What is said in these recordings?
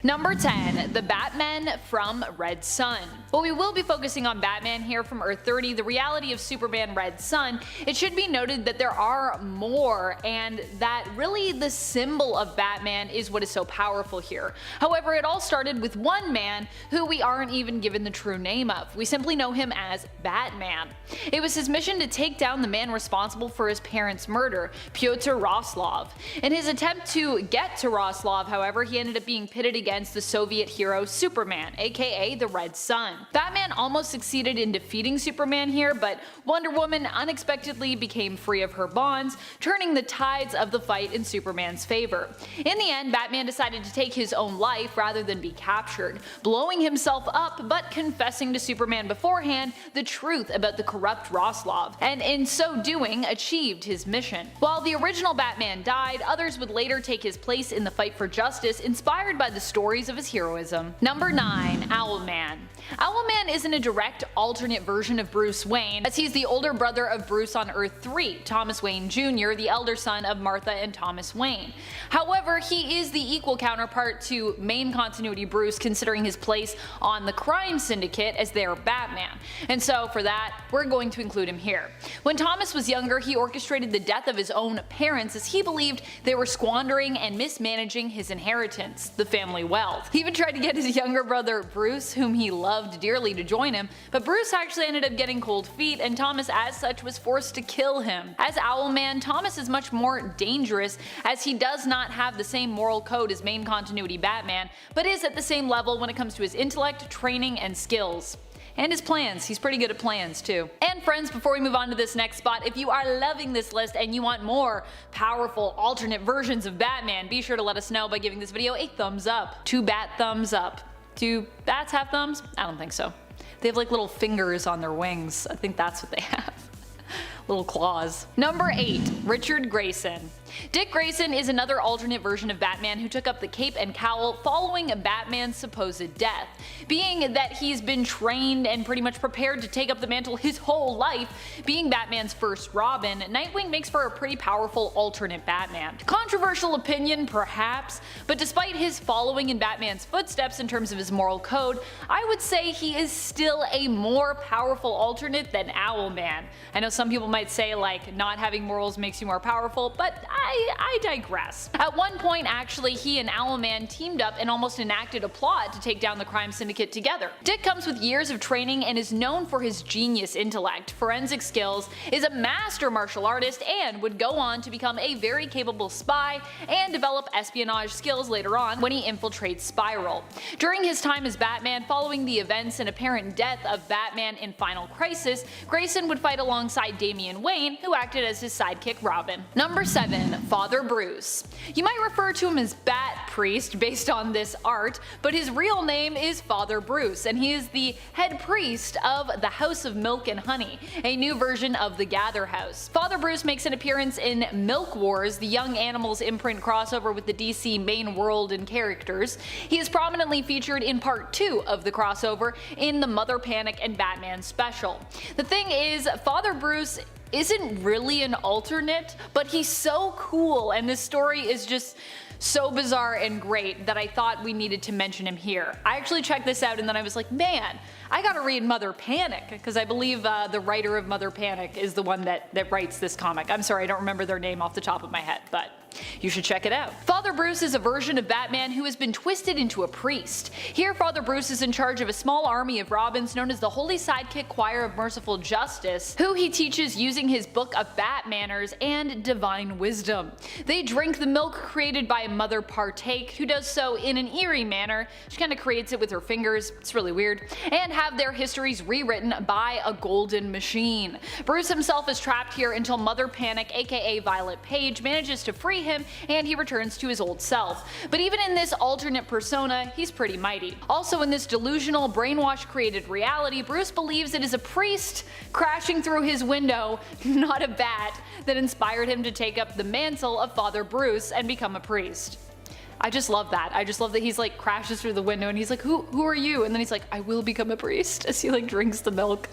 Number 10. The Batman from Red Sun. While we will be focusing on Batman here from Earth 30, the reality of Superman Red Sun, it should be noted that there are more, and that really the symbol of Batman is what is so powerful here. However, it all started with one man who we aren't even given the true name of. We simply know him as Batman. It was his mission to take down the man responsible for his parents' murder, Pyotr Roslov. In his attempt to get to Roslov, however, he ended up being pitted against the Soviet hero Superman, aka the Red Sun. Batman almost succeeded in defeating Superman here, but Wonder Woman unexpectedly became free of her bonds, turning the tides of the fight in Superman's favor. In the end, Batman decided to take his own life rather than be captured, blowing himself up but confessing to Superman beforehand the truth about the corrupt Roslov, and in so doing achieved his mission. While the original Batman died, others would later take his place in the fight for justice, inspired by the stories of his heroism. Number 9. Owlman. Owlman isn't a direct alternate version of Bruce Wayne, as he's the older brother of Bruce on Earth 3, Thomas Wayne Jr., the elder son of Martha and Thomas Wayne. However, he is the equal counterpart to main continuity Bruce, considering his place on the crime syndicate as their Batman, and so for that, we're going to include him here. When Thomas was younger, he orchestrated the death of his own parents as he believed they were squandering and mismanaging his inheritance, the family wealth. He even tried to get his younger brother Bruce, whom he loved dearly, to join him, but Bruce actually ended up getting cold feet, and Thomas as such was forced to kill him. As Owlman, Thomas is much more dangerous, as he does not have the same moral code as main continuity Batman, but is at the same level when it comes to his intellect, training, and skills. And his plans. He's pretty good at plans too. And friends, before we move on to this next spot, if you are loving this list and you want more powerful alternate versions of Batman, be sure to let us know by giving this video a thumbs up. 2 bat thumbs up. Do bats have thumbs? I don't think so. They have like little fingers on their wings. I think that's what they have. Little claws. Number 8. Richard Grayson. Dick Grayson is another alternate version of Batman who took up the cape and cowl following Batman's supposed death. Being that he's been trained and pretty much prepared to take up the mantle his whole life, being Batman's first Robin, Nightwing makes for a pretty powerful alternate Batman. Controversial opinion, perhaps, but despite his following in Batman's footsteps in terms of his moral code, I would say he is still a more powerful alternate than Owlman. I know some people might say like not having morals makes you more powerful, but I digress. At one point actually, he and Owlman teamed up and almost enacted a plot to take down the crime syndicate together. Dick comes with years of training and is known for his genius intellect, forensic skills, is a master martial artist, and would go on to become a very capable spy and develop espionage skills later on when he infiltrates Spiral. During his time as Batman, following the events and apparent death of Batman in Final Crisis, Grayson would fight alongside Damian Wayne, who acted as his sidekick Robin. Number 7. Father Bruce. You might refer to him as Bat Priest based on this art, but his real name is Father Bruce, and he is the head priest of the House of Milk and Honey, a new version of the Gather House. Father Bruce makes an appearance in Milk Wars, the Young Animals imprint crossover with the DC main world and characters. He is prominently featured in part 2 of the crossover in the Mother Panic and Batman special. The thing is, Father Bruce isn't really an alternate, but he's so cool, and this story is just so bizarre and great that I thought we needed to mention him here. I actually checked this out and then I was like, man, I gotta read Mother Panic, because I believe the writer of Mother Panic is the one that writes this comic. I'm sorry, I don't remember their name off the top of my head, but you should check it out. Father Bruce is a version of Batman who has been twisted into a priest. Here, Father Bruce is in charge of a small army of Robins known as the Holy Sidekick Choir of Merciful Justice, who he teaches using his book of Bat Manners and divine wisdom. They drink the milk created by Mother Partake, who does so in an eerie manner. She kind of creates it with her fingers, it's really weird, and have their histories rewritten by a golden machine. Bruce himself is trapped here until Mother Panic, aka Violet Page, manages to free him and he returns to his old self. But even in this alternate persona, he's pretty mighty. Also in this delusional, brainwash created reality, Bruce believes it is a priest crashing through his window, not a bat, that inspired him to take up the mantle of Father Bruce and become a priest. I just love that. I just love that he's like crashes through the window and he's like, who are you? And then he's like, I will become a priest, as he like drinks the milk.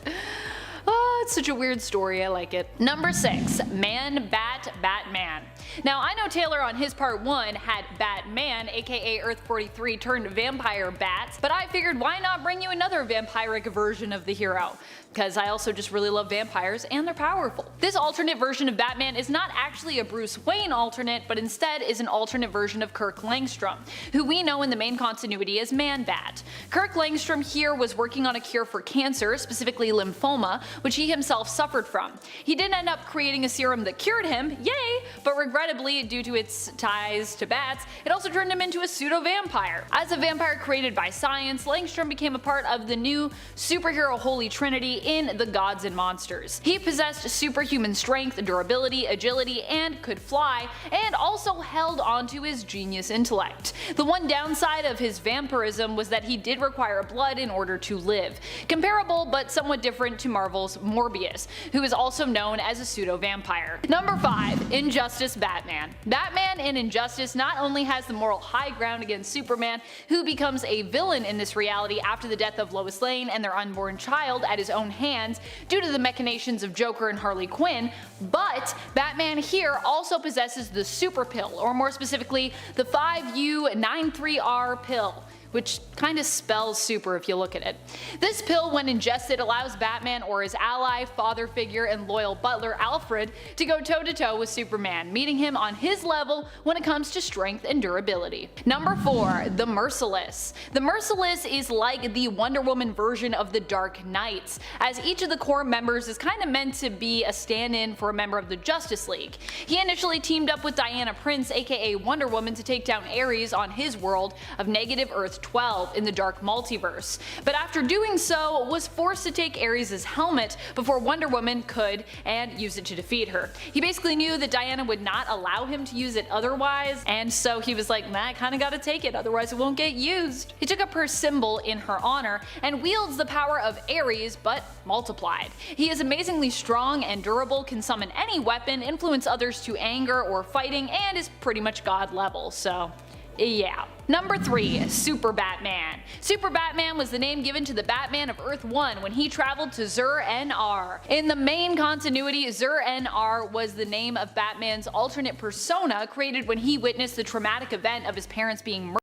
Oh, it's such a weird story, I like it. Number 6. Man Bat Batman. Now I know Taylor on his part 1 had Batman, aka Earth 43 turned vampire Bats, but I figured why not bring you another vampiric version of the hero, because I also just really love vampires and they're powerful. This alternate version of Batman is not actually a Bruce Wayne alternate, but instead is an alternate version of Kirk Langstrom, who we know in the main continuity as Man-Bat. Kirk Langstrom here was working on a cure for cancer, specifically lymphoma, which he himself suffered from. He did end up creating a serum that cured him, yay, but regrettably, due to its ties to bats, it also turned him into a pseudo-vampire. As a vampire created by science, Langstrom became a part of the new superhero Holy Trinity in The Gods and Monsters. He possessed superhuman strength, durability, agility, and could fly, and also held onto his genius intellect. The one downside of his vampirism was that he did require blood in order to live, comparable but somewhat different to Marvel's Morbius, who is also known as a pseudo-vampire. Number 5. Injustice Batman. Batman in Injustice not only has the moral high ground against Superman, who becomes a villain in this reality after the death of Lois Lane and their unborn child at his own hands due to the machinations of Joker and Harley Quinn, but Batman here also possesses the Super Pill, or more specifically the 5U93R pill, which kinda spells super if you look at it. This pill, when ingested, allows Batman or his ally, father figure, and loyal butler Alfred to go toe-to-toe with Superman, meeting him on his level when it comes to strength and durability. Number 4. The Merciless. The Merciless is like the Wonder Woman version of the Dark Knights, as each of the core members is kinda meant to be a stand-in for a member of the Justice League. He initially teamed up with Diana Prince, aka Wonder Woman, to take down Ares on his world of Negative Earth 12 in the Dark Multiverse, but after doing so was forced to take Ares' helmet before Wonder Woman could and use it to defeat her. He basically knew that Diana would not allow him to use it otherwise, and so he was like, nah, I kinda gotta take it, otherwise it won't get used. He took up her symbol in her honor and wields the power of Ares, but multiplied. He is amazingly strong and durable, can summon any weapon, influence others to anger or fighting, and is pretty much god level, so yeah. Number 3. Super Batman. Super Batman was the name given to the Batman of Earth 1 when he traveled to Zur-En-Arrh. In the main continuity, Zur-En-Arrh was the name of Batman's alternate persona created when he witnessed the traumatic event of his parents being murdered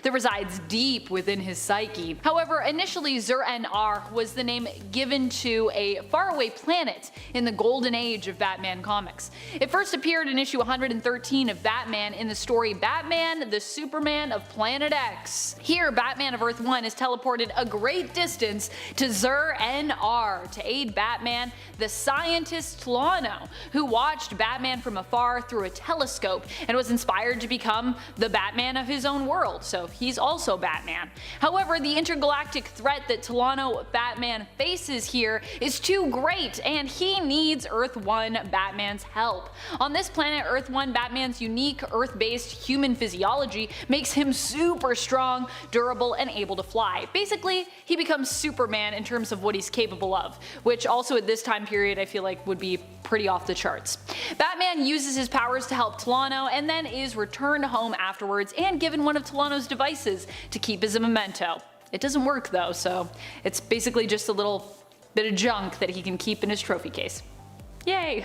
that resides deep within his psyche. However, initially Zur-En-Arrh was the name given to a faraway planet in the golden age of Batman comics. It first appeared in issue 113 of Batman in the story Batman the Superman of Planet X. Here, Batman of Earth 1 is teleported a great distance to Zur-En-Arrh to aid Batman, the scientist Tlano, who watched Batman from afar through a telescope and was inspired to become the Batman of his own world, so he's also Batman. However, the intergalactic threat that Tlano Batman faces here is too great, and he needs Earth 1 Batman's help. On this planet, Earth 1 Batman's unique Earth-based human physiology makes him super strong, durable, and able to fly. Basically, he becomes Superman in terms of what he's capable of, which also at this time period I feel like would be pretty off the charts. Batman uses his powers to help Tlano and then is returned home afterwards and given one of Tlano's devices to keep as a memento. It doesn't work though, so it's basically just a little bit of junk that he can keep in his trophy case. Yay!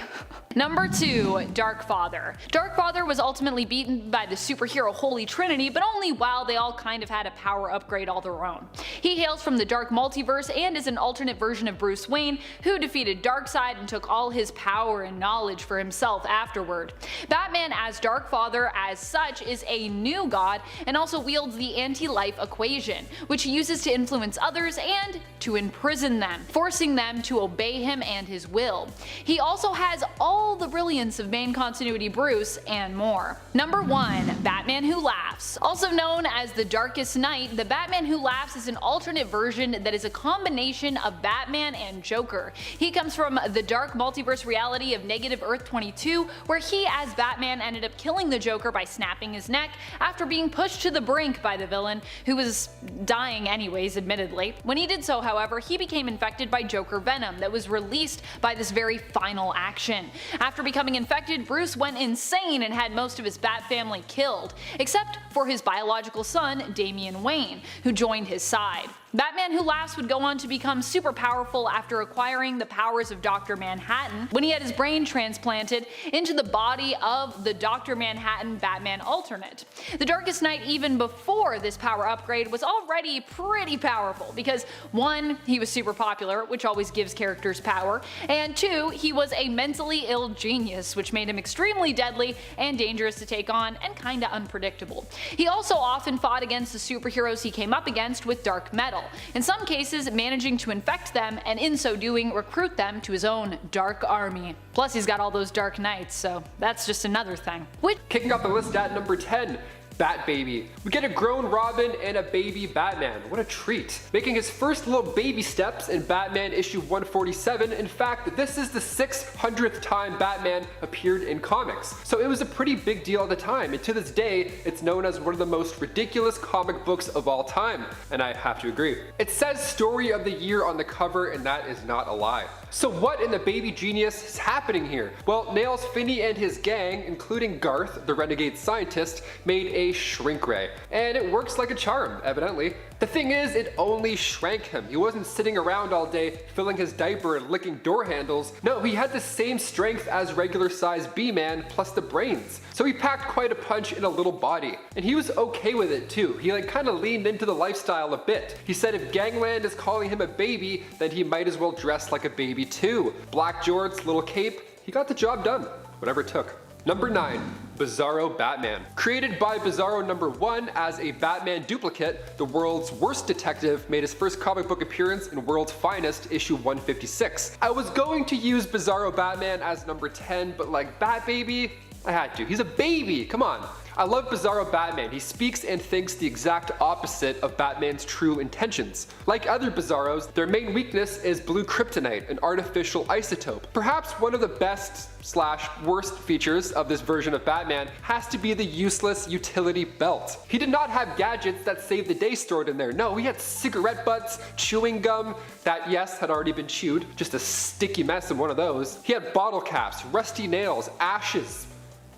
Number 2. Darkfather. Darkfather was ultimately beaten by the superhero Holy Trinity, but only while they all kind of had a power upgrade all their own. He hails from the Dark Multiverse and is an alternate version of Bruce Wayne, who defeated Darkseid and took all his power and knowledge for himself afterward. Batman as Darkfather as such is a new god and also wields the anti-life equation, which he uses to influence others and to imprison them, forcing them to obey him and his will. He also has all the brilliance of main continuity Bruce and more. Number 1. Batman Who Laughs. Also known as the Darkest Knight, the Batman Who Laughs is an alternate version that is a combination of Batman and Joker. He comes from the Dark Multiverse reality of Negative Earth 22, where he as Batman ended up killing the Joker by snapping his neck after being pushed to the brink by the villain, who was dying anyways admittedly. When he did so, however, he became infected by Joker venom that was released by this very final final action. After becoming infected, Bruce went insane and had most of his Bat family killed, except for his biological son, Damian Wayne, who joined his side. Batman Who Laughs would go on to become super powerful after acquiring the powers of Dr. Manhattan when he had his brain transplanted into the body of the Dr. Manhattan Batman alternate. The Darkest Knight, even before this power upgrade, was already pretty powerful because 1. He was super popular, which always gives characters power, and 2. He was a mentally ill genius, which made him extremely deadly and dangerous to take on and kinda unpredictable. He also often fought against the superheroes he came up against with dark metal, in some cases managing to infect them and in so doing recruit them to his own dark army. Plus he's got all those Dark Knights, so that's just another thing. Kicking off the list at number 10. Bat Baby. We get a grown Robin and a baby Batman. What a treat. Making his first little baby steps in Batman issue 147. In fact, this is the 600th time Batman appeared in comics. So it was a pretty big deal at the time, and to this day, it's known as one of the most ridiculous comic books of all time. And I have to agree. It says Story of the Year on the cover, and that is not a lie. So what in the baby genius is happening here? Well, Nails Finney and his gang, including Garth, the renegade scientist, made a shrink ray, and it works like a charm, evidently. The thing is, it only shrank him. He wasn't sitting around all day filling his diaper and licking door handles. No, he had the same strength as regular size B-Man plus the brains. So he packed quite a punch in a little body, and he was okay with it too. He kind of leaned into the lifestyle a bit. He said if Gangland is calling him a baby, then he might as well dress like a baby too. Black jorts, little cape, he got the job done, whatever it took. Number 9. Bizarro Batman. Created by Bizarro number 1 as a Batman duplicate, the world's worst detective made his first comic book appearance in World's Finest issue 156. I was going to use Bizarro Batman as number 10, but like Bat Baby, I had to. He's a baby, come on. I love Bizarro Batman. He speaks and thinks the exact opposite of Batman's true intentions. Like other Bizarros, their main weakness is blue kryptonite, an artificial isotope. Perhaps one of the best/worst features of this version of Batman has to be the useless utility belt. He did not have gadgets that save the day stored in there. No, he had cigarette butts, chewing gum, that yes had already been chewed, just a sticky mess in one of those. He had bottle caps, rusty nails, ashes,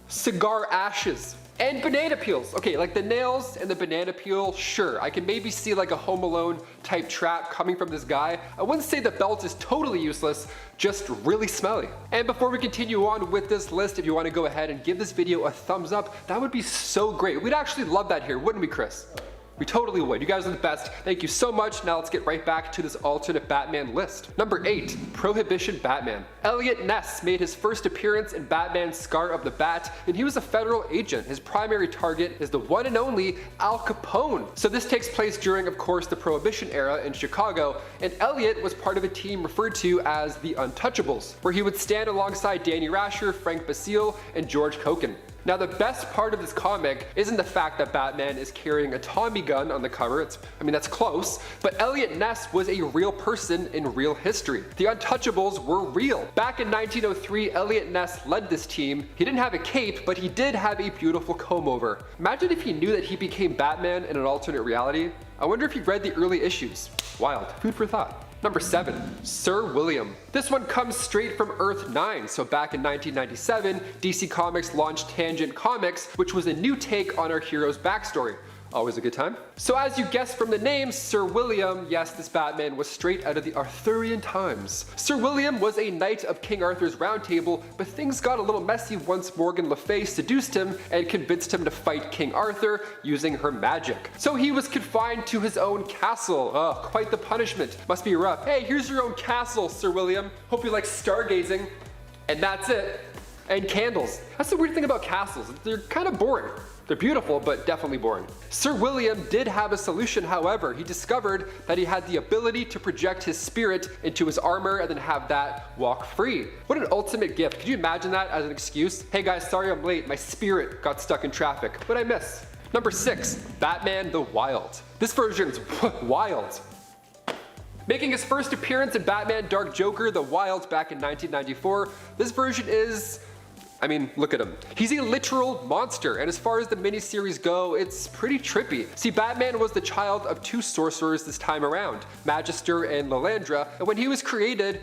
cigar ashes, and banana peels. Okay, like the nails and the banana peel, sure. I can maybe see like a Home Alone type trap coming from this guy. I wouldn't say the belt is totally useless, just really smelly. And before we continue on with this list, if you want to go ahead and give this video a thumbs up, that would be so great. We'd actually love that here, wouldn't we, Chris? We totally would. You guys are the best. Thank you so much. Now let's get right back to this alternate Batman list. Number 8, Prohibition Batman. Elliot Ness made his first appearance in Batman Scar of the Bat, and he was a federal agent. His primary target is the one and only Al Capone. So this takes place during, of course, the Prohibition era in Chicago, and Elliot was part of a team referred to as the Untouchables, where he would stand alongside Danny Rasher, Frank Basile, and George Kochen. Now the best part of this comic isn't the fact that Batman is carrying a Tommy gun on the cover, that's close, but Elliot Ness was a real person in real history. The Untouchables were real. Back in 1903, Elliot Ness led this team. He didn't have a cape, but he did have a beautiful comb over. Imagine if he knew that he became Batman in an alternate reality. I wonder if he read the early issues. Wild. Food for thought. Number 7, Sir William. This one comes straight from Earth 9, so back in 1997, DC Comics launched Tangent Comics, which was a new take on our hero's backstory. Always a good time. So as you guessed from the name, Sir William, yes, this Batman was straight out of the Arthurian times. Sir William was a knight of King Arthur's Round Table, but things got a little messy once Morgan Le Fay seduced him and convinced him to fight King Arthur using her magic. So he was confined to his own castle. Oh, quite the punishment. Must be rough. Hey, here's your own castle, Sir William. Hope you like stargazing. And that's it. And candles. That's the weird thing about castles. They're kind of boring. They're beautiful, but definitely boring. Sir William did have a solution, however. He discovered that he had the ability to project his spirit into his armor and then have that walk free. What an ultimate gift. Could you imagine that as an excuse? Hey guys, sorry I'm late. My spirit got stuck in traffic. What'd I miss? Number 6, Batman the Wild. This version's wild. Making his first appearance in Batman Dark Joker the Wild back in 1994, this version is I mean, look at him. He's a literal monster, and as far as the miniseries go, it's pretty trippy. See, Batman was the child of two sorcerers this time around, Magister and Lilandra, and when he was created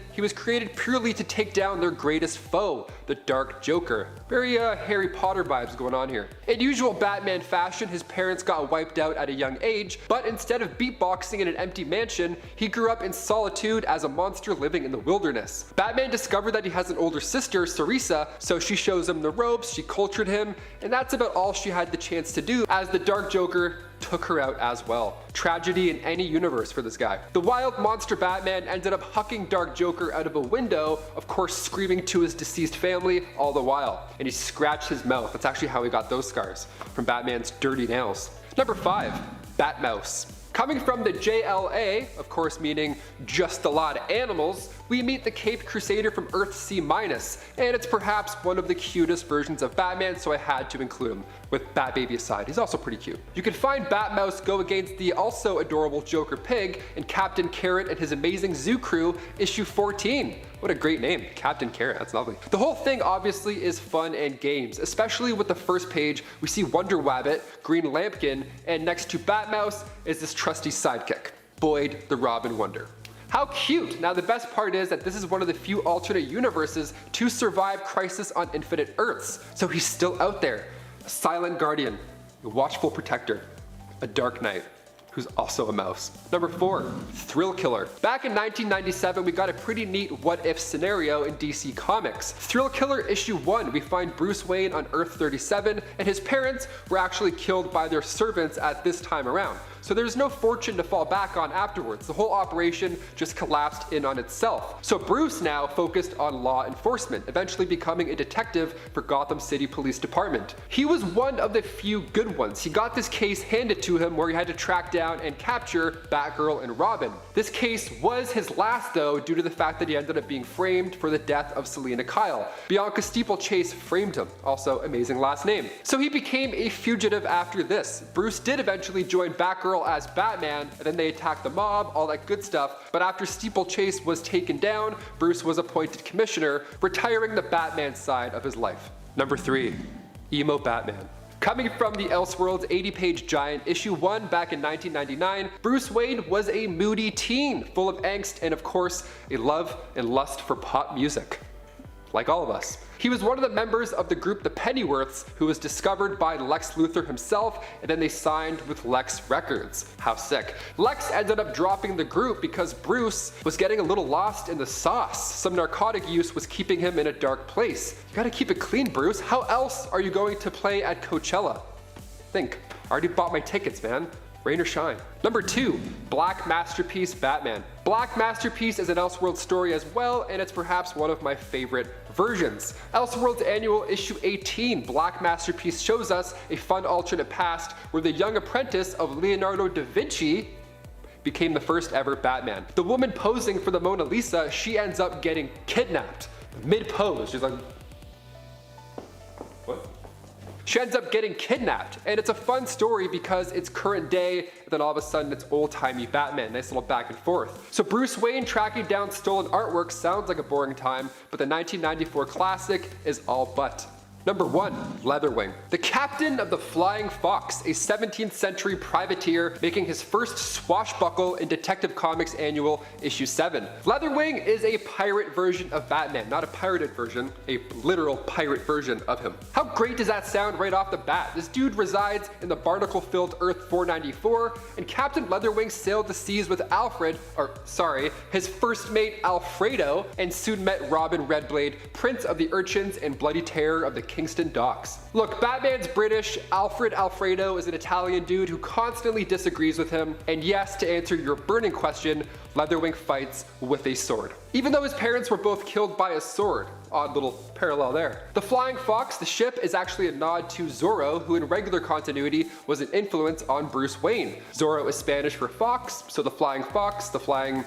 purely to take down their greatest foe, the Dark Joker. Very Harry Potter vibes going on here. In usual Batman fashion, his parents got wiped out at a young age, but instead of beatboxing in an empty mansion, he grew up in solitude as a monster living in the wilderness. Batman discovered that he has an older sister, Sarisa, so she shows him the ropes, she cultured him, and that's about all she had the chance to do, as the Dark Joker took her out as well. Tragedy in any universe for this guy. The wild monster Batman ended up hucking Dark Joker out of a window, of course screaming to his deceased family all the while. And he scratched his mouth. That's actually how he got those scars, from Batman's dirty nails. Number 5, Batmouse. Coming from the JLA, of course meaning just a lot of animals, we meet the Caped Crusader from Earth C-, and it's perhaps one of the cutest versions of Batman, so I had to include him. With Batbaby aside, he's also pretty cute. You can find Batmouse go against the also adorable Joker Pig in Captain Carrot and his amazing zoo crew, issue 14. What a great name, Captain Carrot, that's lovely. The whole thing obviously is fun and games, especially with the first page. We see Wonder Wabbit, Green Lampkin, and next to Batmouse is this trusty sidekick, Boyd the Robin Wonder. How cute! Now the best part is that this is one of the few alternate universes to survive Crisis on Infinite Earths, so he's still out there. A silent guardian, a watchful protector, a dark knight, who's also a mouse. Number 4, Thrill Killer. Back in 1997, we got a pretty neat what-if scenario in DC Comics. Thrill Killer issue 1, we find Bruce Wayne on Earth 37, and his parents were actually killed by their servants at this time around. So there's no fortune to fall back on afterwards. The whole operation just collapsed in on itself. So Bruce now focused on law enforcement, eventually becoming a detective for Gotham City Police Department. He was one of the few good ones. He got this case handed to him where he had to track down and capture Batgirl and Robin. This case was his last though, due to the fact that he ended up being framed for the death of Selina Kyle. Bianca Steeplechase framed him, also amazing last name. So he became a fugitive after this. Bruce did eventually join Batgirl as Batman, and then they attacked the mob, all that good stuff, but after Steeplechase was taken down, Bruce was appointed commissioner, retiring the Batman side of his life. Number 3, Emo Batman. Coming from the Elseworlds 80-page giant issue 1 back in 1999, Bruce Wayne was a moody teen, full of angst and of course, a love and lust for pop music. Like all of us. He was one of the members of the group the Pennyworths, who was discovered by Lex Luthor himself, and then they signed with Lex Records. How sick. Lex ended up dropping the group because Bruce was getting a little lost in the sauce. Some narcotic use was keeping him in a dark place. You gotta keep it clean, Bruce. How else are you going to play at Coachella? Think. I already bought my tickets, man. Rain or shine. Number 2, Black Masterpiece Batman. Black Masterpiece is an Elseworlds story as well, and it's perhaps one of my favorite versions. Elseworlds Annual issue 18, Black Masterpiece shows us a fun alternate past where the young apprentice of Leonardo da Vinci became the first ever Batman. The woman posing for the Mona Lisa, she ends up getting kidnapped. Mid-pose, she's like, what? She ends up getting kidnapped, and it's a fun story because it's current day, and then all of a sudden it's old-timey Batman, nice little back and forth. So Bruce Wayne tracking down stolen artwork sounds like a boring time, but the 1994 classic is all but. Number 1, Leatherwing. The captain of the Flying Fox, a 17th century privateer making his first swashbuckle in Detective Comics Annual issue 7. Leatherwing is a pirate version of Batman, not a pirated version, a literal pirate version of him. How great does that sound right off the bat? This dude resides in the barnacle-filled Earth 494, and Captain Leatherwing sailed the seas with his first mate Alfredo, and soon met Robin Redblade, Prince of the Urchins and Bloody Terror of the Kingston Docks. Look, Batman's British, Alfredo is an Italian dude who constantly disagrees with him, and yes, to answer your burning question, Leatherwing fights with a sword. Even though his parents were both killed by a sword. Odd little parallel there. The Flying Fox, the ship, is actually a nod to Zorro, who in regular continuity was an influence on Bruce Wayne. Zorro is Spanish for fox, so the Flying Fox, the flying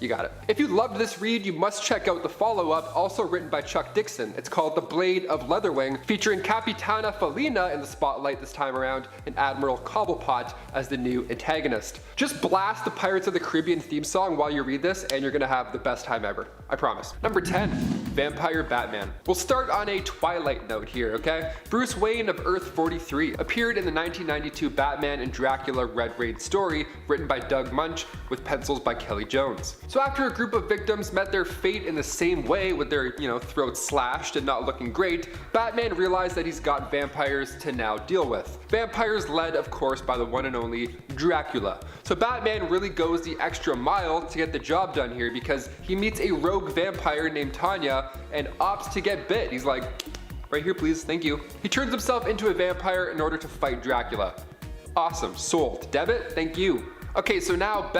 you got it. If you loved this read, you must check out the follow-up, also written by Chuck Dixon. It's called The Blade of Leatherwing, featuring Capitana Felina in the spotlight this time around, and Admiral Cobblepot as the new antagonist. Just blast the Pirates of the Caribbean theme song while you read this, and you're gonna have the best time ever. I promise. Number 10, Vampire Batman. We'll start on a Twilight note here, okay? Bruce Wayne of Earth 43 appeared in the 1992 Batman and Dracula Red Raid story, written by Doug Munch with pencils by Kelly Jones. So after a group of victims met their fate in the same way with their, throats slashed and not looking great, Batman realized that he's got vampires to now deal with. Vampires led, of course, by the one and only Dracula. So Batman really goes the extra mile to get the job done here because he meets a rogue vampire named Tanya and opts to get bit. He's like, right here please, thank you. He turns himself into a vampire in order to fight Dracula. Awesome, sold. Debit, thank you. Okay, so now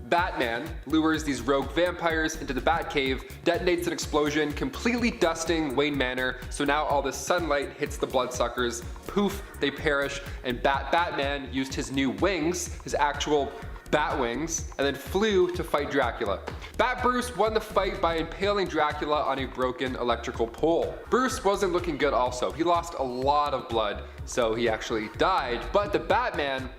Batman lures these rogue vampires into the Batcave, detonates an explosion, completely dusting Wayne Manor, so now all this sunlight hits the bloodsuckers, poof, they perish, and Batman used his new wings, his actual bat wings, and then flew to fight Dracula. Bat Bruce won the fight by impaling Dracula on a broken electrical pole. Bruce wasn't looking good also. He lost a lot of blood, so he actually died, but the Batman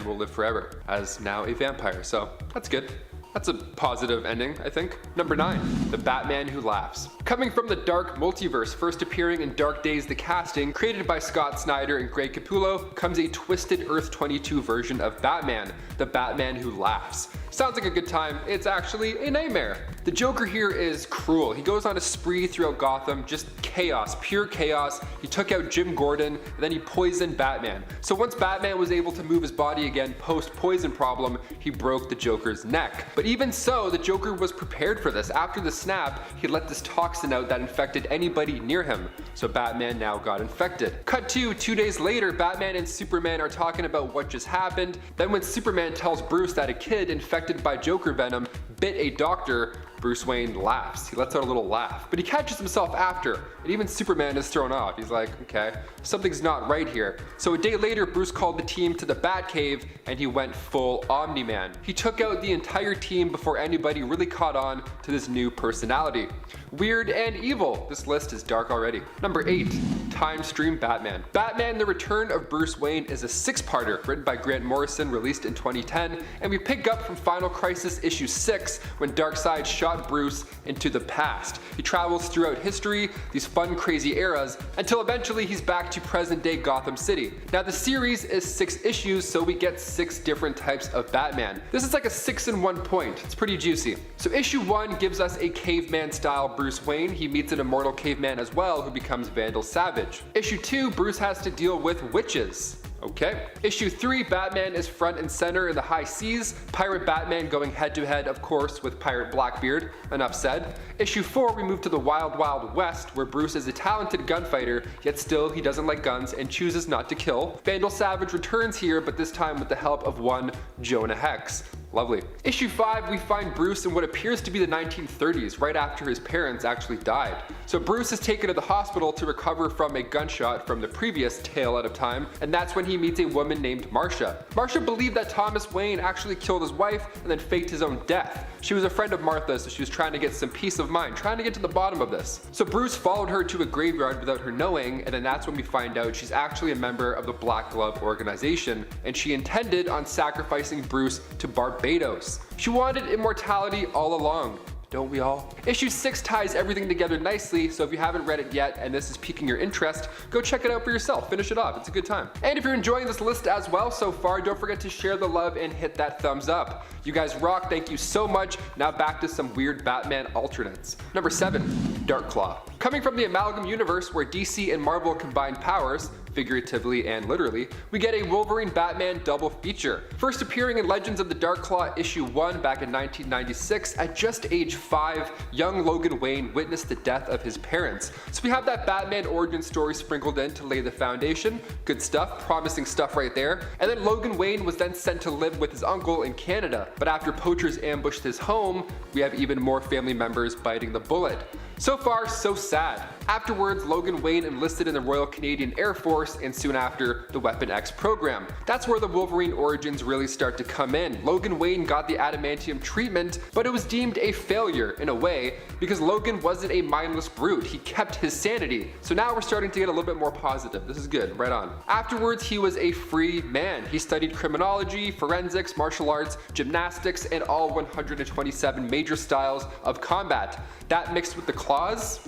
will live forever as now a vampire, so that's good. That's a positive ending, I think. Number 9, The Batman Who Laughs. Coming from the Dark Multiverse, first appearing in Dark Days The Casting, created by Scott Snyder and Greg Capullo, comes a twisted Earth 22 version of Batman, The Batman Who Laughs. Sounds like a good time, it's actually a nightmare. The Joker here is cruel. He goes on a spree throughout Gotham, just chaos, pure chaos. He took out Jim Gordon, and then he poisoned Batman. So once Batman was able to move his body again post-poison problem, he broke the Joker's neck. But even so, the Joker was prepared for this. After the snap, he let this toxin out that infected anybody near him. So Batman now got infected. Cut to 2 days later, Batman and Superman are talking about what just happened. Then when Superman tells Bruce that a kid infected by Joker venom bit a doctor, Bruce Wayne laughs. He lets out a little laugh, but he catches himself after, and even Superman is thrown off. He's like, okay, something's not right here. So a day later, Bruce called the team to the Batcave, and he went full Omni-Man. He took out the entire team before anybody really caught on to this new personality. Weird and evil. This list is dark already. Number 8, Time Stream Batman. Batman: The Return of Bruce Wayne is a 6-parter written by Grant Morrison, released in 2010, and we pick up from Final Crisis issue 6 when Darkseid shot Bruce into the past. He travels throughout history, these fun, crazy eras, until eventually he's back to present-day Gotham City. Now the series is 6 issues, so we get 6 different types of Batman. This is like a 6-in-1 point. It's pretty juicy. So issue 1 gives us a caveman-style Bruce Wayne. He meets an immortal caveman as well, who becomes Vandal Savage. Issue 2, Bruce has to deal with witches. Okay. Issue 3, Batman is front and center in the high seas. Pirate Batman going head to head, of course, with Pirate Blackbeard. Enough said. Issue 4, we move to the Wild Wild West, where Bruce is a talented gunfighter, yet still he doesn't like guns and chooses not to kill. Vandal Savage returns here, but this time with the help of one Jonah Hex. Lovely. Issue 5, we find Bruce in what appears to be the 1930s, right after his parents actually died. So Bruce is taken to the hospital to recover from a gunshot from the previous Tale Out of Time, and that's when he meets a woman named Marcia. Marcia believed that Thomas Wayne actually killed his wife and then faked his own death. She was a friend of Martha's, so she was trying to get some peace of mind, trying to get to the bottom of this. So Bruce followed her to a graveyard without her knowing, and then that's when we find out she's actually a member of the Black Glove organization, and she intended on sacrificing Bruce to Barbados. She wanted immortality all along. Don't we all? Issue 6 ties everything together nicely, so if you haven't read it yet and this is piquing your interest, go check it out for yourself. Finish it off. It's a good time. And if you're enjoying this list as well so far, don't forget to share the love and hit that thumbs up. You guys rock. Thank you so much. Now back to some weird Batman alternates. Number 7, Darkclaw. Coming from the Amalgam universe where DC and Marvel combine powers, figuratively and literally, we get a Wolverine Batman double feature. First appearing in Legends of the Darkclaw issue 1 back in 1996, at just age 5, young Logan Wayne witnessed the death of his parents. So we have that Batman origin story sprinkled in to lay the foundation. Good stuff, promising stuff right there. And then Logan Wayne was then sent to live with his uncle in Canada, but after poachers ambushed his home, we have even more family members biting the bullet. So far, so sad. Afterwards, Logan Wayne enlisted in the Royal Canadian Air Force and soon after the Weapon X program. That's where the Wolverine origins really start to come in. Logan Wayne got the adamantium treatment, but it was deemed a failure in a way because Logan wasn't a mindless brute. He kept his sanity. So now we're starting to get a little bit more positive. This is good, right on. Afterwards, he was a free man. He studied criminology, forensics, martial arts, gymnastics, and all 127 major styles of combat. That mixed with the claws.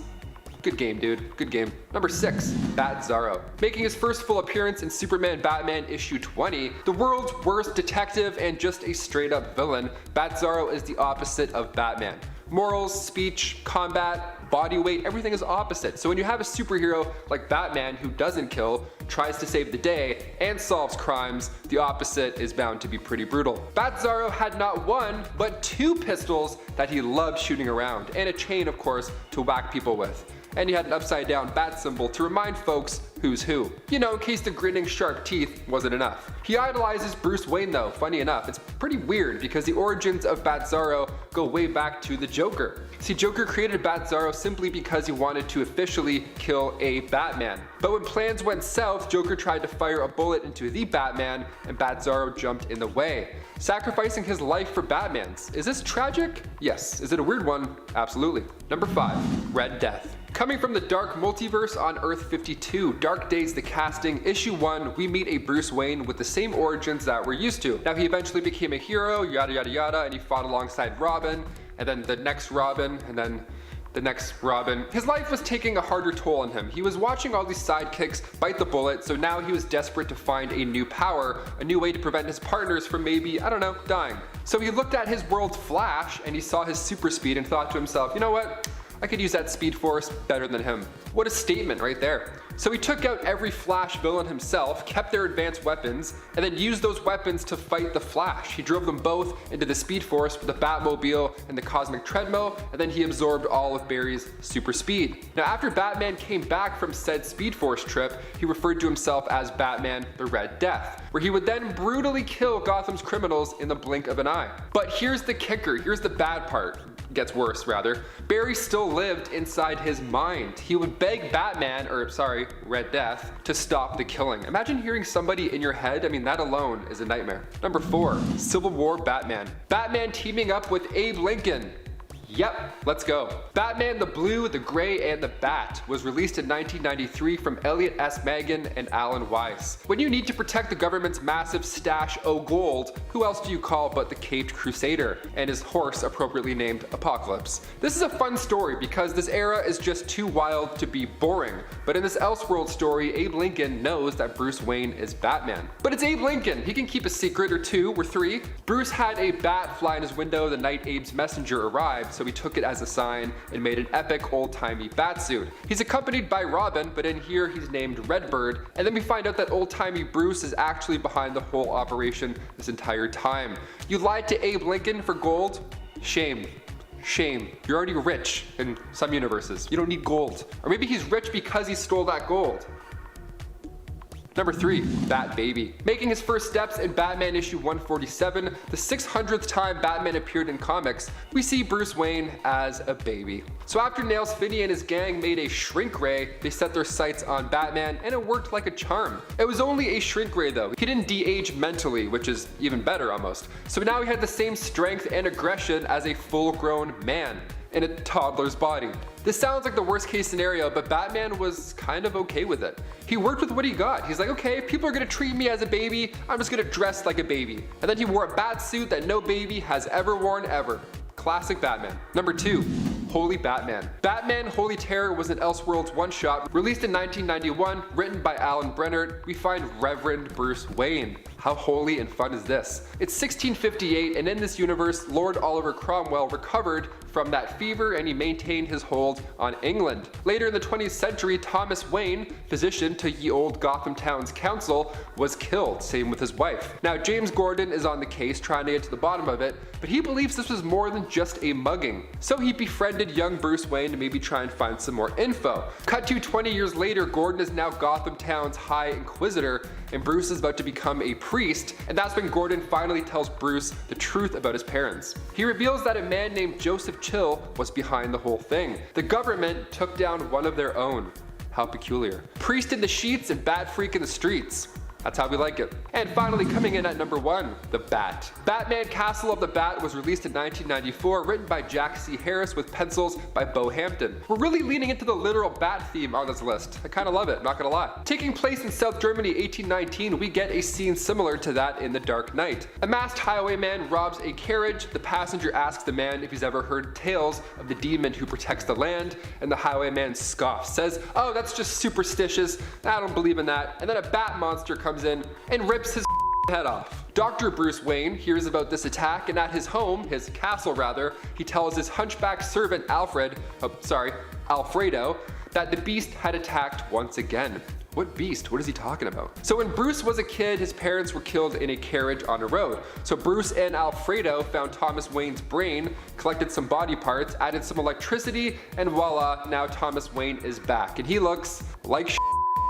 Good game, dude. Good game. Number 6, Bat-Zaro. Making his first full appearance in Superman Batman issue 20, the world's worst detective and just a straight up villain, Bat-Zaro is the opposite of Batman. Morals, speech, combat, body weight, everything is opposite. So when you have a superhero like Batman who doesn't kill, tries to save the day, and solves crimes, the opposite is bound to be pretty brutal. Bat-Zaro had not one, but 2 pistols that he loved shooting around, and a chain, of course, to whack people with. And he had an upside down bat symbol to remind folks who's who. You know, in case the grinning sharp teeth wasn't enough. He idolizes Bruce Wayne though, funny enough. It's pretty weird because the origins of Bat-Zaro go way back to the Joker. See, Joker created Bat-Zaro simply because he wanted to officially kill a Batman. But when plans went south, Joker tried to fire a bullet into the Batman and Bat-Zaro jumped in the way, sacrificing his life for Batman's. Is this tragic? Yes. Is it a weird one? Absolutely. Number 5, Red Death. Coming from the Dark Multiverse on Earth 52, Dark Days the Casting, issue 1, we meet a Bruce Wayne with the same origins that we're used to. Now he eventually became a hero, yada yada yada, and he fought alongside Robin, and then the next Robin, and then the next Robin. His life was taking a harder toll on him. He was watching all these sidekicks bite the bullet, so now he was desperate to find a new power, a new way to prevent his partners from maybe, I don't know, dying. So he looked at his world Flash, and he saw his super speed and thought to himself, you know what? I could use that Speed Force better than him. What a statement right there. So he took out every Flash villain himself, kept their advanced weapons, and then used those weapons to fight the Flash. He drove them both into the Speed Force with the Batmobile and the Cosmic Treadmill, and then he absorbed all of Barry's super speed. Now after Batman came back from said Speed Force trip, he referred to himself as Batman the Red Death, where he would then brutally kill Gotham's criminals in the blink of an eye. But here's the kicker, here's the bad part. Gets worse rather. Barry still lived inside his mind. He would beg Batman, or sorry, Red Death, to stop the killing. Imagine hearing somebody in your head. I mean, that alone is a nightmare. Number 4, Civil War Batman. Batman teaming up with Abe Lincoln. Yep, let's go. Batman the Blue, the Gray, and the Bat was released in 1993 from Elliot S. Magan and Alan Weiss. When you need to protect the government's massive stash o' gold, who else do you call but the Caped Crusader and his horse appropriately named Apocalypse? This is a fun story because this era is just too wild to be boring, but in this Elseworld story, Abe Lincoln knows that Bruce Wayne is Batman. But it's Abe Lincoln, he can keep a secret or 2 or 3. Bruce had a bat fly in his window the night Abe's messenger arrived, so he took it as a sign and made an epic old-timey batsuit. He's accompanied by Robin, but in here he's named Redbird, and then we find out that old-timey Bruce is actually behind the whole operation this entire time. You lied to Abe Lincoln for gold? Shame. Shame. You're already rich in some universes. You don't need gold. Or maybe he's rich because he stole that gold. Number 3, Bat Baby. Making his first steps in Batman issue 147, the 600th time Batman appeared in comics, we see Bruce Wayne as a baby. So after Nails Finney and his gang made a shrink ray, they set their sights on Batman and it worked like a charm. It was only a shrink ray though. He didn't de-age mentally, which is even better almost. So now he had the same strength and aggression as a full-grown man in a toddler's body. This sounds like the worst case scenario, but Batman was kind of okay with it. He worked with what he got. He's like, okay, if people are gonna treat me as a baby, I'm just gonna dress like a baby. And then he wore a bat suit that no baby has ever worn ever. Classic Batman. Number 2, Holy Batman. Batman Holy Terror was an Elseworlds one-shot released in 1991, written by Alan Brennert. We find Reverend Bruce Wayne. How holy and fun is this? It's 1658, and in this universe, Lord Oliver Cromwell recovered from that fever and he maintained his hold on England. Later in the 20th century, Thomas Wayne, physician to ye old Gotham Town's council, was killed, same with his wife. Now James Gordon is on the case trying to get to the bottom of it, but he believes this was more than just a mugging. So he befriended young Bruce Wayne to maybe try and find some more info. Cut to 20 years later, Gordon is now Gotham Town's High Inquisitor, and Bruce is about to become a priest, and that's when Gordon finally tells Bruce the truth about his parents. He reveals that a man named Joseph chill was behind the whole thing. The government took down one of their own. How peculiar. Priest in the sheets and Bat Freak in the streets. That's how we like it. And finally, coming in at number 1, The Bat. Batman Castle of the Bat was released in 1994, written by Jack C. Harris with pencils by Bo Hampton. We're really leaning into the literal bat theme on this list. I kind of love it, not gonna lie. Taking place in South Germany 1819, we get a scene similar to that in The Dark Knight. A masked highwayman robs a carriage. The passenger asks the man if he's ever heard tales of the demon who protects the land, and the highwayman scoffs, says, "Oh, that's just superstitious. I don't believe in that." And then a bat monster comes in and rips his head off. Dr. Bruce Wayne hears about this attack, and at his home, his castle rather, he tells his hunchback servant Alfredo, that the beast had attacked once again. What beast? What is he talking about? So when Bruce was a kid, his parents were killed in a carriage on a road. So Bruce and Alfredo found Thomas Wayne's brain, collected some body parts, added some electricity, and voila, now Thomas Wayne is back. And he looks like shit.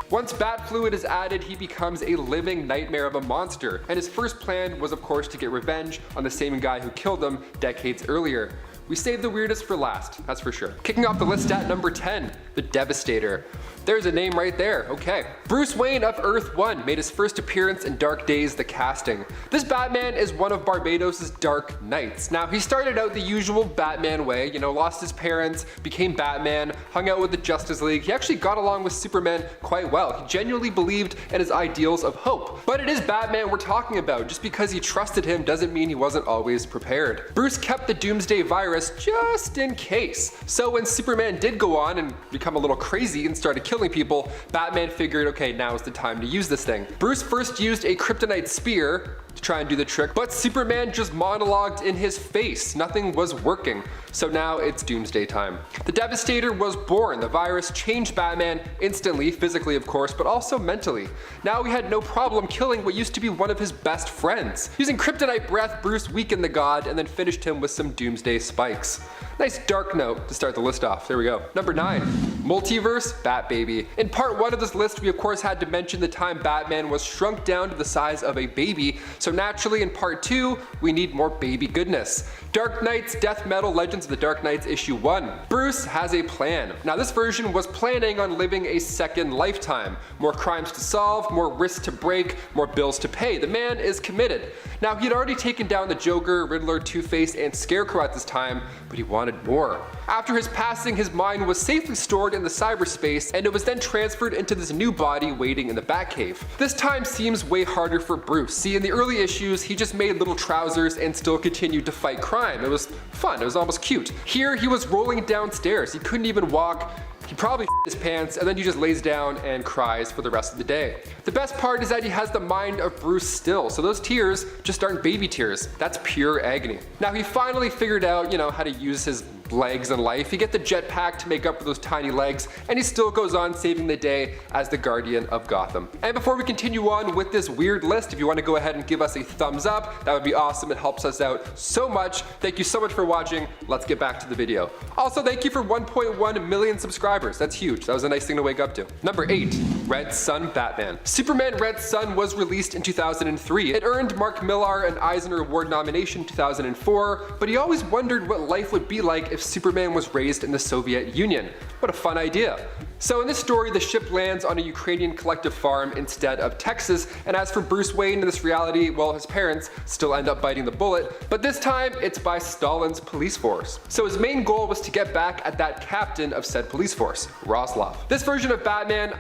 Once bat fluid is added, he becomes a living nightmare of a monster, and his first plan was of course to get revenge on the same guy who killed him decades earlier. We saved the weirdest for last, that's for sure. Kicking off the list at number 10, the Devastator. There's a name right there, okay. Bruce Wayne of Earth 1 made his first appearance in Dark Days, the casting. This Batman is one of Barbados' Dark Knights. Now, he started out the usual Batman way, lost his parents, became Batman, hung out with the Justice League. He actually got along with Superman quite well. He genuinely believed in his ideals of hope. But it is Batman we're talking about. Just because he trusted him doesn't mean he wasn't always prepared. Bruce kept the Doomsday virus just in case. So when Superman did go on and become a little crazy and started killing people, Batman figured, okay, now is the time to use this thing. Bruce first used a kryptonite spear to try and do the trick, but Superman just monologued in his face. Nothing was working. So now it's Doomsday time. The Devastator was born. The virus changed Batman instantly, physically of course, but also mentally. Now he had no problem killing what used to be one of his best friends. Using kryptonite breath, Bruce weakened the god and then finished him with some Doomsday spikes. Nice dark note to start the list off. There we go. Number 9, Multiverse, Bat Baby. In part 1 of this list, we of course had to mention the time Batman was shrunk down to the size of a baby, so naturally in part 2, we need more baby goodness. Dark Knight's Death Metal Legends of the Dark Knights issue 1. Bruce has a plan. Now this version was planning on living a second lifetime. More crimes to solve, more risks to break, more bills to pay. The man is committed. Now he had already taken down the Joker, Riddler, Two-Face, and Scarecrow at this time, but he wanted more. After his passing, his mind was safely stored in the cyberspace, and it was then transferred into this new body waiting in the Batcave. This time seems way harder for Bruce. See, in the early issues, he just made little trousers and still continued to fight crime. It was fun, it was almost cute. Here, he was rolling downstairs. He couldn't even walk. He probably his pants, and then he just lays down and cries for the rest of the day. The best part is that he has the mind of Bruce still, so those tears just aren't baby tears. That's pure agony. Now he finally figured out, how to use his legs in life. He gets the jetpack to make up for those tiny legs, and he still goes on saving the day as the guardian of Gotham. And before we continue on with this weird list, if you want to go ahead and give us a thumbs up, that would be awesome. It helps us out so much. Thank you so much for watching. Let's get back to the video. Also, thank you for 1.1 million subscribers. That's huge. That was a nice thing to wake up to. Number 8, Red Sun Batman. Superman Red Sun was released in 2003. It earned Mark Millar an Eisner Award nomination in 2004, but he always wondered what life would be like if Superman was raised in the Soviet Union. What a fun idea. So in this story, the ship lands on a Ukrainian collective farm instead of Texas, and as for Bruce Wayne in this reality, well, his parents still end up biting the bullet, but this time it's by Stalin's police force. So his main goal was to get back at that captain of said police force, Roslov. This version of Batman,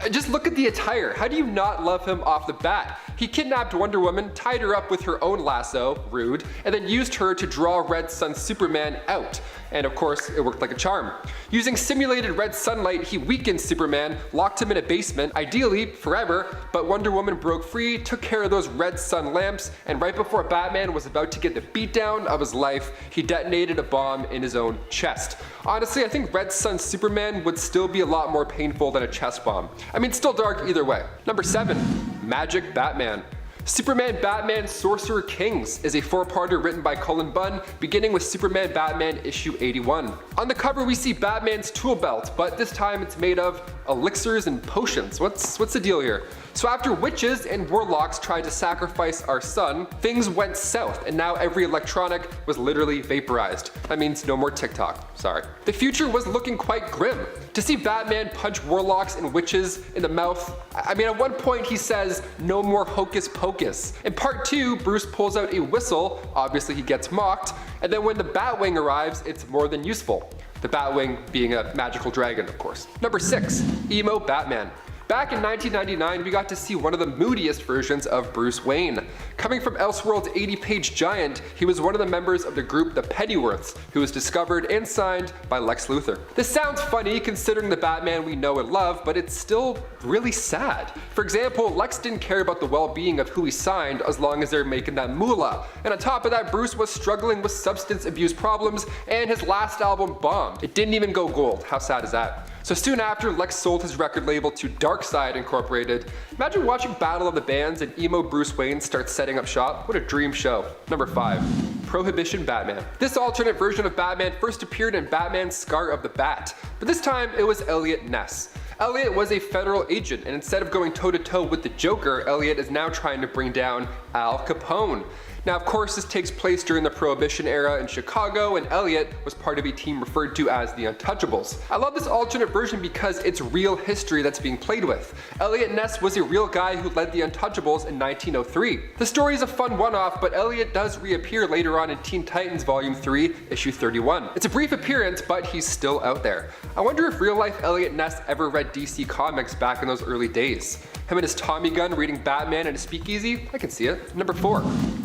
just look at the attire. How do you not love him off the bat? He kidnapped Wonder Woman, tied her up with her own lasso, rude, and then used her to draw Red Sun Superman out. And of course, it worked like a charm. Using simulated red sunlight, he weakened Superman, locked him in a basement, ideally forever, but Wonder Woman broke free, took care of those red sun lamps, and right before Batman was about to get the beatdown of his life, he detonated a bomb in his own chest. Honestly, I think Red Sun Superman would still be a lot more painful than a chest bomb. Still dark either way. Number 7, Magic Batman. Superman Batman Sorcerer Kings is a four-parter written by Cullen Bunn, beginning with Superman Batman issue 81. On the cover we see Batman's tool belt, but this time it's made of elixirs and potions. What's the deal here? So after witches and warlocks tried to sacrifice our sun, things went south, and now every electronic was literally vaporized. That means no more TikTok, sorry. The future was looking quite grim. To see Batman punch warlocks and witches in the mouth, I mean, at one point he says, "No more hocus pocus." In part 2, Bruce pulls out a whistle, obviously he gets mocked, and then when the Batwing arrives, it's more than useful. The Batwing being a magical dragon, of course. Number 6, Emo Batman. Back in 1999, we got to see one of the moodiest versions of Bruce Wayne. Coming from Elseworld's 80-page giant, he was one of the members of the group the Pennyworths, who was discovered and signed by Lex Luthor. This sounds funny considering the Batman we know and love, but it's still really sad. For example, Lex didn't care about the well-being of who he signed as long as they're making that moolah. And on top of that, Bruce was struggling with substance abuse problems, and his last album bombed. It didn't even go gold. How sad is that? So soon after, Lex sold his record label to Darkside Incorporated. Imagine watching Battle of the Bands and emo Bruce Wayne start setting up shop. What a dream show. Number 5, Prohibition Batman. This alternate version of Batman first appeared in Batman Scar of the Bat, but this time it was Elliot Ness. Elliot was a federal agent, and instead of going toe-to-toe with the Joker, Elliot is now trying to bring down Al Capone. Now, of course, this takes place during the Prohibition era in Chicago, and Elliot was part of a team referred to as the Untouchables. I love this alternate version because it's real history that's being played with. Elliot Ness was a real guy who led the Untouchables in 1903. The story is a fun one-off, but Elliot does reappear later on in Teen Titans Volume 3, issue 31. It's a brief appearance, but he's still out there. I wonder if real-life Elliot Ness ever read DC Comics back in those early days. Him and his Tommy gun reading Batman in a speakeasy? I can see it. Number 4,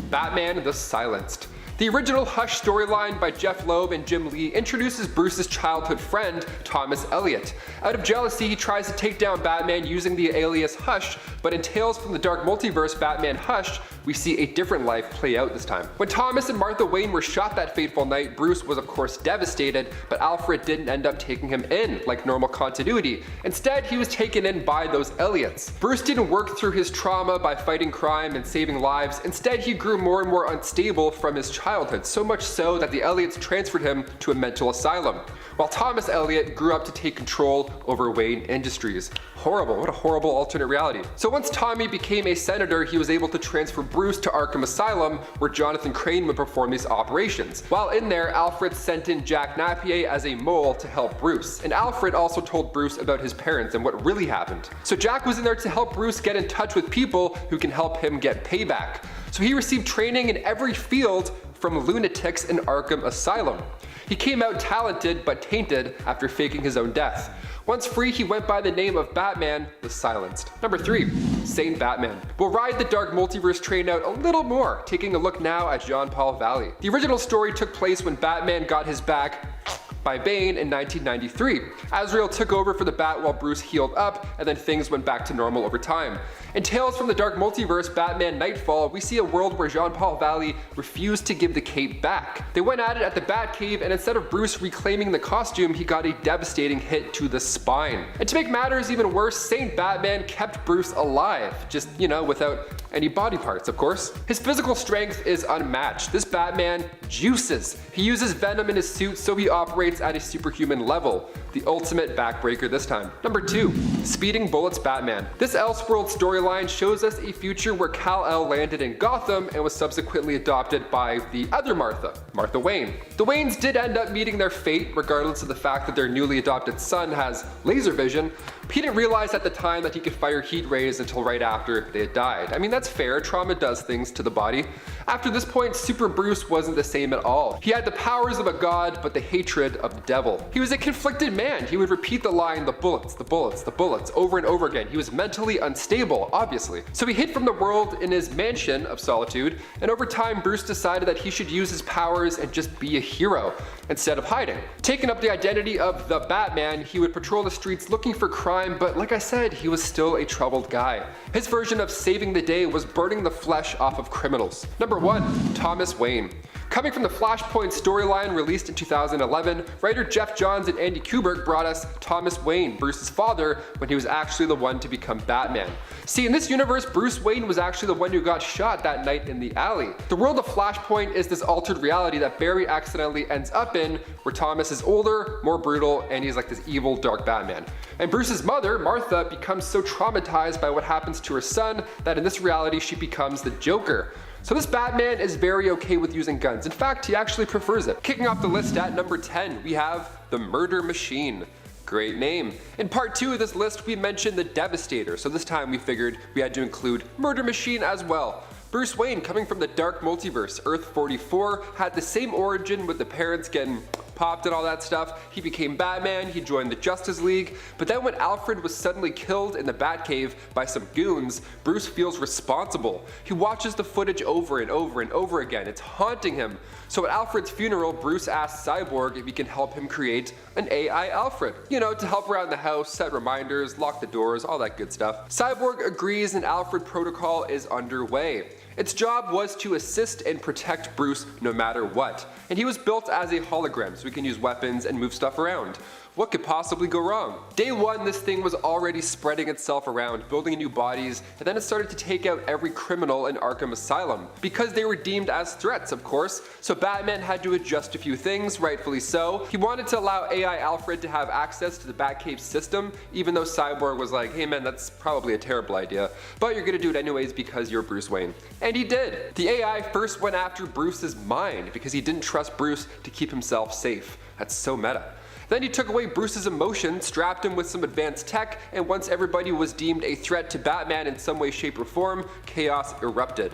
Batman the Silenced. The original Hush storyline by Jeff Loeb and Jim Lee introduces Bruce's childhood friend, Thomas Elliot. Out of jealousy, he tries to take down Batman using the alias Hush, but in Tales from the Dark Multiverse Batman Hush, we see a different life play out this time. When Thomas and Martha Wayne were shot that fateful night, Bruce was of course devastated, but Alfred didn't end up taking him in like normal continuity. Instead, he was taken in by those Elliots. Bruce didn't work through his trauma by fighting crime and saving lives. Instead, he grew more and more unstable from his childhood, so much so that the Elliots transferred him to a mental asylum, while Thomas Elliot grew up to take control over Wayne Industries. Horrible, what a horrible alternate reality. So once Tommy became a senator, he was able to transfer Bruce to Arkham Asylum, where Jonathan Crane would perform these operations. While in there, Alfred sent in Jack Napier as a mole to help Bruce, and Alfred also told Bruce about his parents and what really happened. So Jack was in there to help Bruce get in touch with people who can help him get payback. So he received training in every field from lunatics in Arkham Asylum. He came out talented but tainted after faking his own death. Once free, he went by the name of Batman the Silenced. Number 3, Saint Batman. We'll ride the Dark Multiverse train out a little more, taking a look now at Jean-Paul Valley. The original story took place when Batman got his back by Bane in 1993. Azrael took over for the Bat while Bruce healed up, and then things went back to normal over time. In Tales from the Dark Multiverse Batman Nightfall, we see a world where Jean-Paul Valley refused to give the cape back. They went at it at the Batcave, and instead of Bruce reclaiming the costume, he got a devastating hit to the spine. And to make matters even worse, Saint Batman kept Bruce alive, just, without any body parts, of course. His physical strength is unmatched. This Batman juices. He uses venom in his suit, so he operates at a superhuman level. The ultimate backbreaker this time. Number 2, Speeding Bullets Batman. This Elseworld storyline shows us a future where Kal-El landed in Gotham and was subsequently adopted by the other Martha Wayne. The Waynes did end up meeting their fate, regardless of the fact that their newly adopted son has laser vision. He didn't realize at the time that he could fire heat rays until right after they had died. I mean, that's fair, trauma does things to the body. After this point, Super Bruce wasn't the same at all. He had the powers of a god, but the hatred of the devil. He was a conflicted man. He would repeat the line, the bullets, the bullets, the bullets, over and over again. He was mentally unstable, obviously. So he hid from the world in his mansion of solitude, and over time, Bruce decided that he should use his powers and just be a hero, instead of hiding. Taking up the identity of the Batman, he would patrol the streets looking for crime, but like I said, he was still a troubled guy. His version of saving the day was burning the flesh off of criminals. Number 1, Thomas Wayne. Coming from the Flashpoint storyline released in 2011, writer Jeff Johns and Andy Kubert brought us Thomas Wayne, Bruce's father, when he was actually the one to become Batman. See, in this universe, Bruce Wayne was actually the one who got shot that night in the alley. The world of Flashpoint is this altered reality that Barry accidentally ends up in, where Thomas is older, more brutal, and he's like this evil, dark Batman. And Bruce's mother, Martha, becomes so traumatized by what happens to her son that in this reality she becomes the Joker. So this Batman is very okay with using guns. In fact, he actually prefers it. Kicking off the list at number 10, we have the Murder Machine. Great name. In part 2 of this list, we mentioned the Devastator, so this time we figured we had to include Murder Machine as well. Bruce Wayne, coming from the dark multiverse, Earth 44, had the same origin with the parents getting popped and all that stuff. He became Batman, he joined the Justice League, but then when Alfred was suddenly killed in the Batcave by some goons, Bruce feels responsible. He watches the footage over and over and over again. It's haunting him. So at Alfred's funeral, Bruce asks Cyborg if he can help him create an AI Alfred. You know, to help around the house, set reminders, lock the doors, all that good stuff. Cyborg agrees and Alfred protocol is underway. Its job was to assist and protect Bruce no matter what. And he was built as a hologram, so he can use weapons and move stuff around. What could possibly go wrong? Day one, this thing was already spreading itself around, building new bodies, and then it started to take out every criminal in Arkham Asylum. Because they were deemed as threats, of course, so Batman had to adjust a few things, rightfully so. He wanted to allow AI Alfred to have access to the Batcave system, even though Cyborg was like, hey man, that's probably a terrible idea, but you're gonna do it anyways because you're Bruce Wayne. And he did. The AI first went after Bruce's mind because he didn't trust Bruce to keep himself safe. That's so meta. Then he took away Bruce's emotion, strapped him with some advanced tech, and once everybody was deemed a threat to Batman in some way, shape, or form, chaos erupted.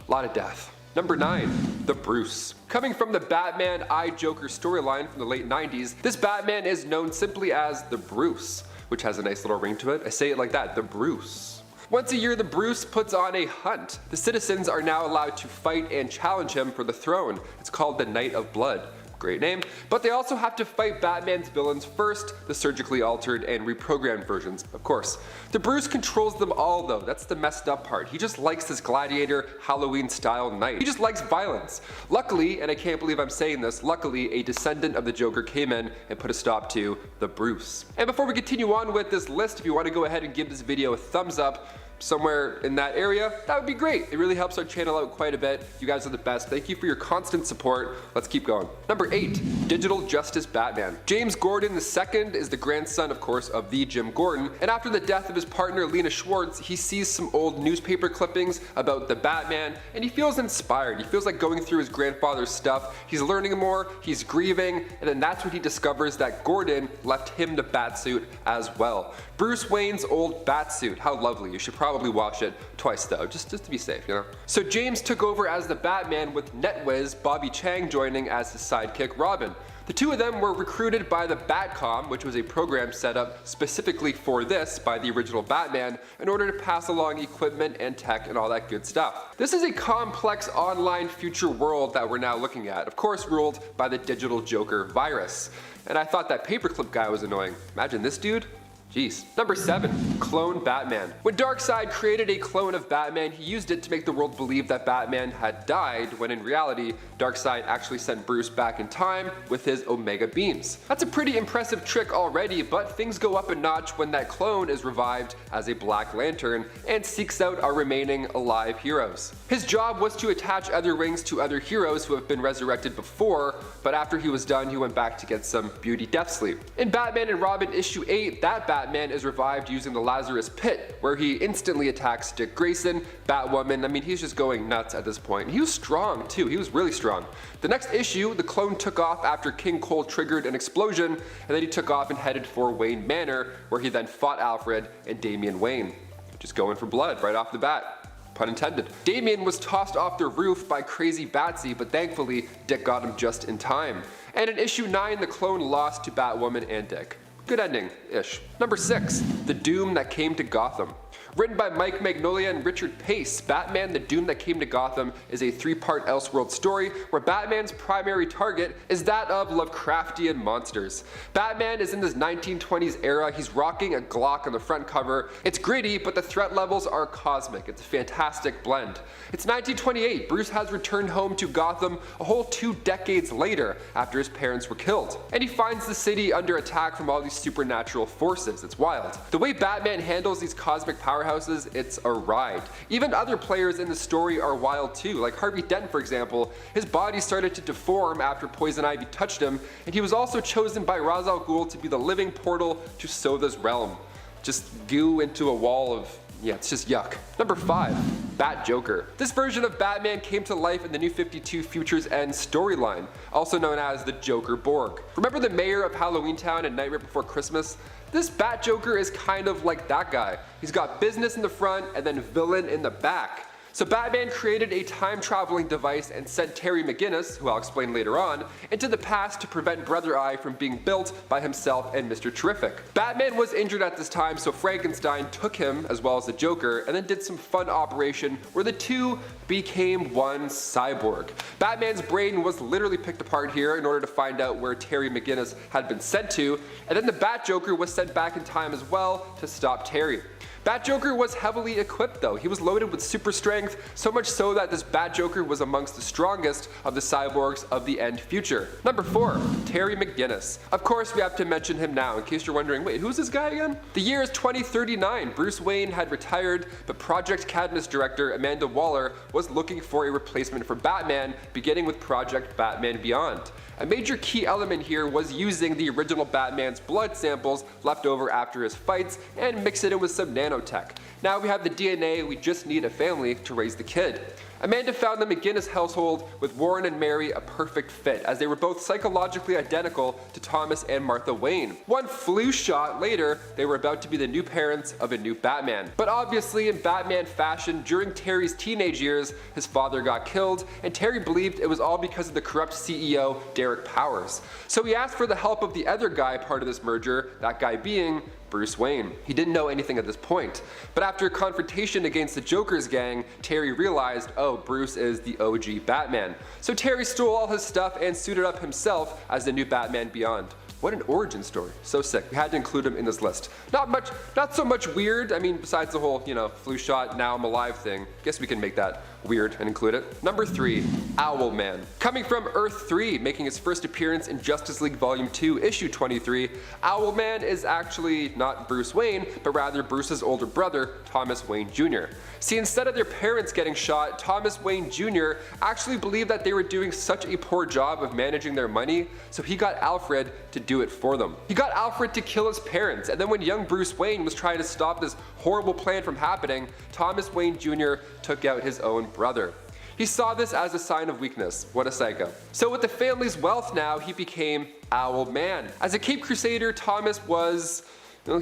A lot of death. Number 9, the Bruce. Coming from the Batman I Joker storyline from the late 90s, this Batman is known simply as the Bruce, which has a nice little ring to it. I say it like that, the Bruce. Once a year, the Bruce puts on a hunt. The citizens are now allowed to fight and challenge him for the throne. It's called the Night of Blood. Great name. But they also have to fight Batman's villains first, the surgically altered and reprogrammed versions, of course. The Bruce controls them all though, that's the messed up part. He just likes this gladiator, Halloween style night. He just likes violence. Luckily, and I can't believe I'm saying this, luckily a descendant of the Joker came in and put a stop to the Bruce. And before we continue on with this list, if you want to go ahead and give this video a thumbs up, somewhere in that area, that would be great. It really helps our channel out quite a bit. You guys are the best. Thank you for your constant support. Let's keep going. Number 8, Digital Justice Batman. James Gordon II is the grandson, of course, of the Jim Gordon, and after the death of his partner Lena Schwartz, he sees some old newspaper clippings about the Batman, and he feels inspired. He feels like going through his grandfather's stuff. He's learning more, he's grieving, and then that's when he discovers that Gordon left him the Batsuit as well. Bruce Wayne's old Batsuit. How lovely. You should probably wash it twice though, just to be safe, you know? So James took over as the Batman with NetWiz Bobby Chang joining as his sidekick Robin. The two of them were recruited by the Batcom, which was a program set up specifically for this by the original Batman, in order to pass along equipment and tech and all that good stuff. This is a complex online future world that we're now looking at, of course ruled by the digital Joker virus. And I thought that paperclip guy was annoying. Imagine this dude. Jeez. Number 7, Clone Batman. When Darkseid created a clone of Batman, he used it to make the world believe that Batman had died, when in reality, Darkseid actually sent Bruce back in time with his Omega beams. That's a pretty impressive trick already, but things go up a notch when that clone is revived as a Black Lantern and seeks out our remaining alive heroes. His job was to attach other rings to other heroes who have been resurrected before, but after he was done, he went back to get some beauty death sleep. In Batman and Robin issue 8, that Batman is revived using the Lazarus Pit, where he instantly attacks Dick Grayson, Batwoman. I mean, he's just going nuts at this point. He was strong too, he was really strong. The next issue, the clone took off after King Cole triggered an explosion, and then he took off and headed for Wayne Manor, where he then fought Alfred and Damian Wayne. Just going for blood right off the bat. Pun intended. Damian was tossed off the roof by crazy Batsy, but thankfully Dick got him just in time. And in issue 9, the clone lost to Batwoman and Dick. Good ending-ish. Number 6. The Doom That Came to Gotham. Written by Mike Mignola and Richard Pace, Batman: The Doom That Came to Gotham is a 3-part Elseworld story where Batman's primary target is that of Lovecraftian monsters. Batman is in this 1920s era. He's rocking a Glock on the front cover. It's gritty, but the threat levels are cosmic. It's a fantastic blend. It's 1928. Bruce has returned home to Gotham a whole 2 decades later after his parents were killed. And he finds the city under attack from all these supernatural forces. It's wild. The way Batman handles these cosmic powerhouses, it's a ride. Even other players in the story are wild too, like Harvey Dent for example. His body started to deform after Poison Ivy touched him, and he was also chosen by Ra's al Ghul to be the living portal to Sotha's realm. Just goo into a wall of, yeah, it's just yuck. Number 5. Bat Joker. This version of Batman came to life in the New 52 Futures End storyline, also known as the Joker Borg. Remember the mayor of Halloween Town and Nightmare Before Christmas? This Bat Joker is kind of like that guy. He's got business in the front and then villain in the back. So Batman created a time-traveling device and sent Terry McGinnis, who I'll explain later on, into the past to prevent Brother Eye from being built by himself and Mr. Terrific. Batman was injured at this time, so Frankenstein took him, as well as the Joker, and then did some fun operation where the two became one cyborg. Batman's brain was literally picked apart here in order to find out where Terry McGinnis had been sent to, and then the Bat Joker was sent back in time as well to stop Terry. Bat Joker was heavily equipped though. He was loaded with super strength, so much so that this Bat Joker was amongst the strongest of the cyborgs of the end future. Number 4. Terry McGinnis. Of course we have to mention him now in case you're wondering, wait, who's this guy again? The year is 2039. Bruce Wayne had retired, but Project Cadmus director Amanda Waller was looking for a replacement for Batman, beginning with Project Batman Beyond. A major key element here was using the original Batman's blood samples left over after his fights and mix it in with some nanotech. Now we have the DNA, we just need a family to raise the kid. Amanda found the McGinnis household with Warren and Mary a perfect fit, as they were both psychologically identical to Thomas and Martha Wayne. One flu shot later, they were about to be the new parents of a new Batman. But obviously in Batman fashion, during Terry's teenage years, his father got killed, and Terry believed it was all because of the corrupt CEO, Derek Powers. So he asked for the help of the other guy part of this merger, that guy being Bruce Wayne. He didn't know anything at this point, but after a confrontation against the Joker's gang, Terry realized, oh, Bruce is the OG Batman. So Terry stole all his stuff and suited up himself as the new Batman Beyond. What an origin story. So sick. We had to include him in this list. Not so much weird. I mean, besides the whole, flu shot, now I'm alive thing. Guess we can make that weird and include it. Number 3, Owlman. Coming from Earth 3, making his first appearance in Justice League Volume 2, Issue 23, Owlman is actually not Bruce Wayne, but rather Bruce's older brother, Thomas Wayne Jr. See, instead of their parents getting shot, Thomas Wayne Jr. actually believed that they were doing such a poor job of managing their money, so he got Alfred to do it for them. He got Alfred to kill his parents, and then when young Bruce Wayne was trying to stop this horrible plan from happening, Thomas Wayne Jr. took out his own brother. He saw this as a sign of weakness. What a psycho. So with the family's wealth now, he became Owlman. As a Cape Crusader, Thomas was,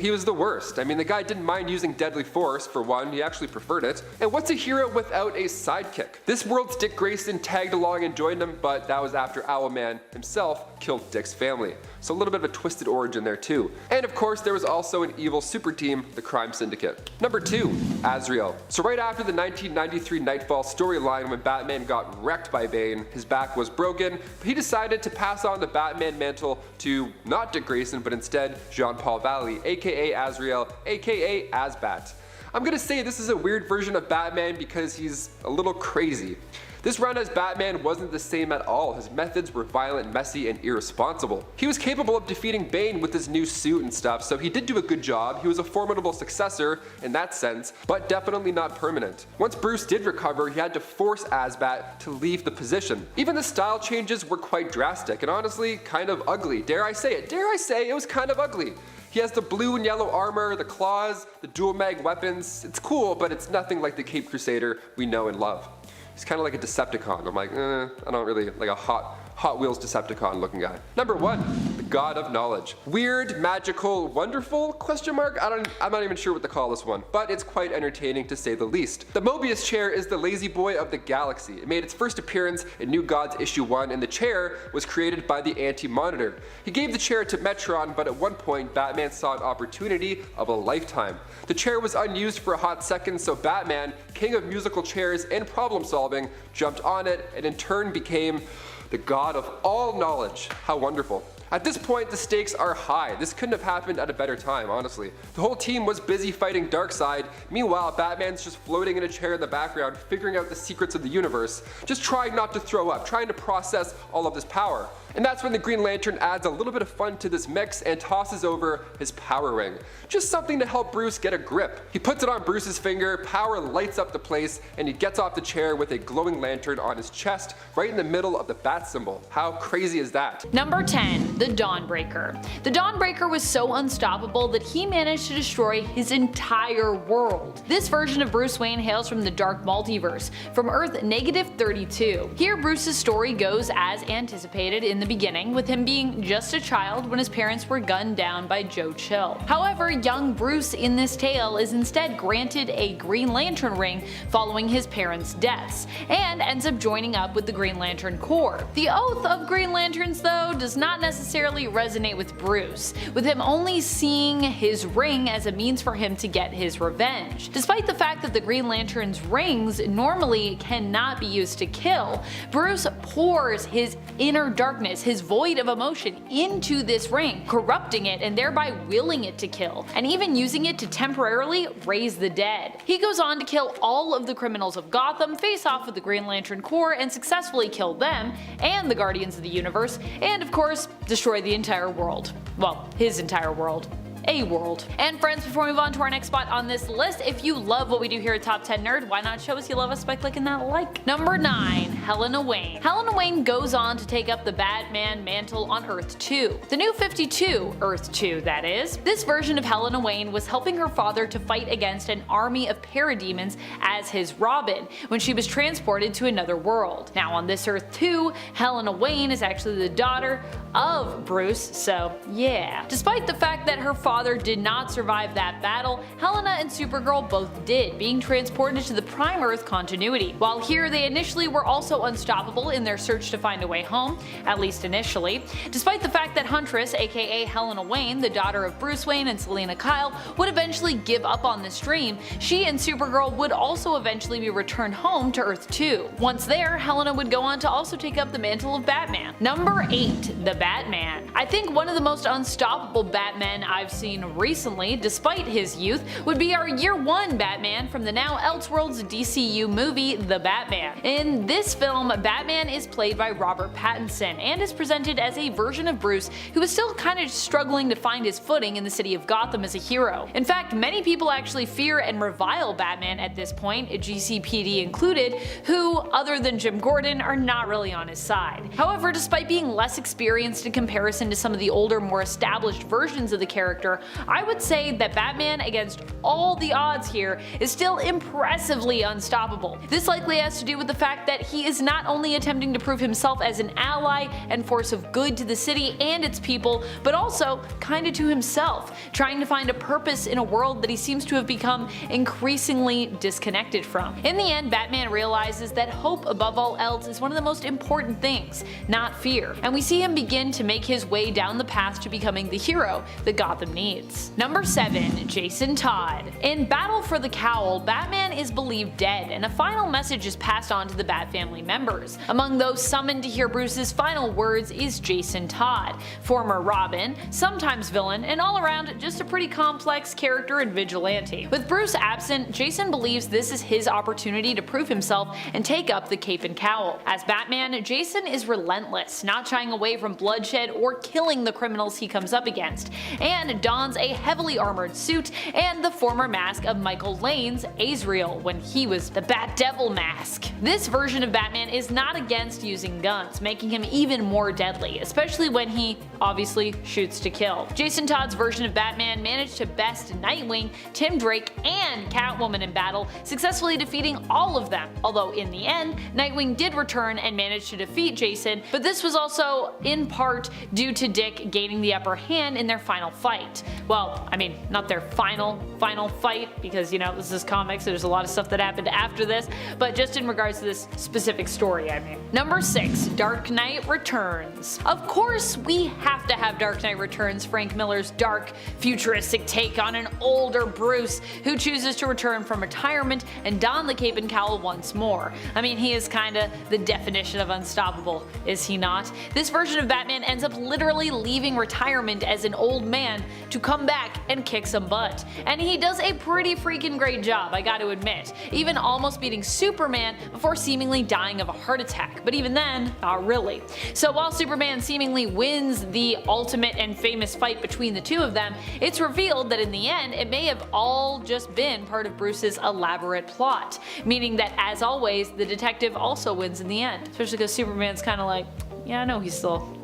he was the worst. I mean, the guy didn't mind using deadly force, for one, he actually preferred it. And what's a hero without a sidekick? This world's Dick Grayson tagged along and joined him, but that was after Owlman himself killed Dick's family. So a little bit of a twisted origin there too. And of course, there was also an evil super team, the Crime Syndicate. Number 2, Azrael. So right after the 1993 Nightfall storyline when Batman got wrecked by Bane, his back was broken, but he decided to pass on the Batman mantle to not Dick Grayson, but instead Jean-Paul Valley, aka Azrael, aka Azbat. I'm gonna say this is a weird version of Batman because he's a little crazy. This run as Batman wasn't the same at all. His methods were violent, messy, and irresponsible. He was capable of defeating Bane with his new suit and stuff, so he did do a good job. He was a formidable successor in that sense, but definitely not permanent. Once Bruce did recover, he had to force Azbat to leave the position. Even the style changes were quite drastic, and honestly, kind of ugly. Dare I say it? Dare I say it was kind of ugly. He has the blue and yellow armor, the claws, the dual mag weapons. It's cool, but it's nothing like the Cape Crusader we know and love. He's kind of like a Decepticon. I'm like, I don't really like a Hot Wheels Decepticon looking guy. Number 1, the god of knowledge. Weird, magical, wonderful, question mark? I'm not even sure what to call this one, but it's quite entertaining to say the least. The Mobius chair is the lazy boy of the galaxy. It made its first appearance in New Gods issue 1, and the chair was created by the Anti-Monitor. He gave the chair to Metron, but at one point Batman saw an opportunity of a lifetime. The chair was unused for a hot second, so Batman, king of musical chairs and problem solving, jumped on it and in turn became the god of all knowledge. How wonderful. At this point, the stakes are high. This couldn't have happened at a better time, honestly. The whole team was busy fighting Darkseid. Meanwhile, Batman's just floating in a chair in the background, figuring out the secrets of the universe, just trying not to throw up, trying to process all of this power. And that's when the Green Lantern adds a little bit of fun to this mix and tosses over his power ring. Just something to help Bruce get a grip. He puts it on Bruce's finger, power lights up the place, and he gets off the chair with a glowing lantern on his chest, right in the middle of the bat symbol. How crazy is that? Number 10. The Dawnbreaker. The Dawnbreaker was so unstoppable that he managed to destroy his entire world. This version of Bruce Wayne hails from the Dark Multiverse, from Earth -32. Here Bruce's story goes as anticipated in the beginning, with him being just a child when his parents were gunned down by Joe Chill. However, young Bruce in this tale is instead granted a Green Lantern ring following his parents' deaths, and ends up joining up with the Green Lantern Corps. The oath of Green Lanterns, though, does not necessarily resonate with Bruce, with him only seeing his ring as a means for him to get his revenge. Despite the fact that the Green Lantern's rings normally cannot be used to kill, Bruce pours his inner darkness, his void of emotion, into this ring, corrupting it and thereby willing it to kill, and even using it to temporarily raise the dead. He goes on to kill all of the criminals of Gotham, face off with the Green Lantern Corps and successfully kill them and the Guardians of the Universe, and of course destroy the entire world. Well, his entire world. A world. And friends, before we move on to our next spot on this list, if you love what we do here at Top 10 Nerd, why not show us you love us by clicking that like? Number 9. Helena Wayne. Helena Wayne goes on to take up the Batman mantle on Earth 2. The New 52, Earth 2 that is. This version of Helena Wayne was helping her father to fight against an army of parademons as his Robin when she was transported to another world. Now on this Earth 2, Helena Wayne is actually the daughter of Bruce, so yeah. Despite the fact that her father did not survive that battle, Helena and Supergirl both did, being transported to the Prime Earth continuity. While here they initially were also unstoppable in their search to find a way home, at least initially. Despite the fact that Huntress, aka Helena Wayne, the daughter of Bruce Wayne and Selina Kyle, would eventually give up on this dream, she and Supergirl would also eventually be returned home to Earth 2. Once there, Helena would go on to also take up the mantle of Batman. Number 8. The Batman. I think one of the most unstoppable Batmen I've seen recently, despite his youth, would be our Year 1 Batman from the now Elseworlds DCU movie The Batman. In this film, Batman is played by Robert Pattinson and is presented as a version of Bruce who is still kind of struggling to find his footing in the city of Gotham as a hero. In fact, many people actually fear and revile Batman at this point, GCPD included, who, other than Jim Gordon, are not really on his side. However, despite being less experienced in comparison to some of the older, more established versions of the character, I would say that Batman, against all the odds here, is still impressively unstoppable. This likely has to do with the fact that he is not only attempting to prove himself as an ally and force of good to the city and its people, but also kinda to himself, trying to find a purpose in a world that he seems to have become increasingly disconnected from. In the end, Batman realizes that hope above all else is one of the most important things, not fear, and we see him begin to make his way down the path to becoming the hero that Gotham needs. Number 7. Jason Todd. In Battle for the Cowl, Batman is believed dead, and a final message is passed on to the Bat family members. Among those summoned to hear Bruce's final words is Jason Todd, former Robin, sometimes villain, and all around just a pretty complex character and vigilante. With Bruce absent, Jason believes this is his opportunity to prove himself and take up the cape and cowl. As Batman, Jason is relentless, not shying away from bloodshed or killing the criminals he comes up against, and dons a heavily armored suit and the former mask of Michael Lane's Azrael when he was the Bat Devil mask. This version of Batman is not against using guns, making him even more deadly, especially when he obviously shoots to kill. Jason Todd's version of Batman managed to best Nightwing, Tim Drake, and Catwoman in battle, successfully defeating all of them, although in the end, Nightwing did return and managed to defeat Jason, but this was also in part due to Dick gaining the upper hand in their final fight. Well, I mean, not their final fight, because, you know, this is comics, so there's a lot of stuff that happened after this, but just in regards to this specific story, I mean. Number 6, Dark Knight Returns. Of course, we have to have Dark Knight Returns, Frank Miller's dark, futuristic take on an older Bruce who chooses to return from retirement and don the cape and cowl once more. I mean, he is kinda the definition of unstoppable, is he not? This version of Batman ends up literally leaving retirement as an old man to come back and kick some butt. And he does a pretty freaking great job, I gotta admit, even almost beating Superman before seemingly dying of a heart attack, but even then, not really. So while Superman seemingly wins the ultimate and famous fight between the two of them, it's revealed that in the end, it may have all just been part of Bruce's elaborate plot, meaning that as always, the detective also wins in the end, especially because Superman's kinda like, yeah, I know he's still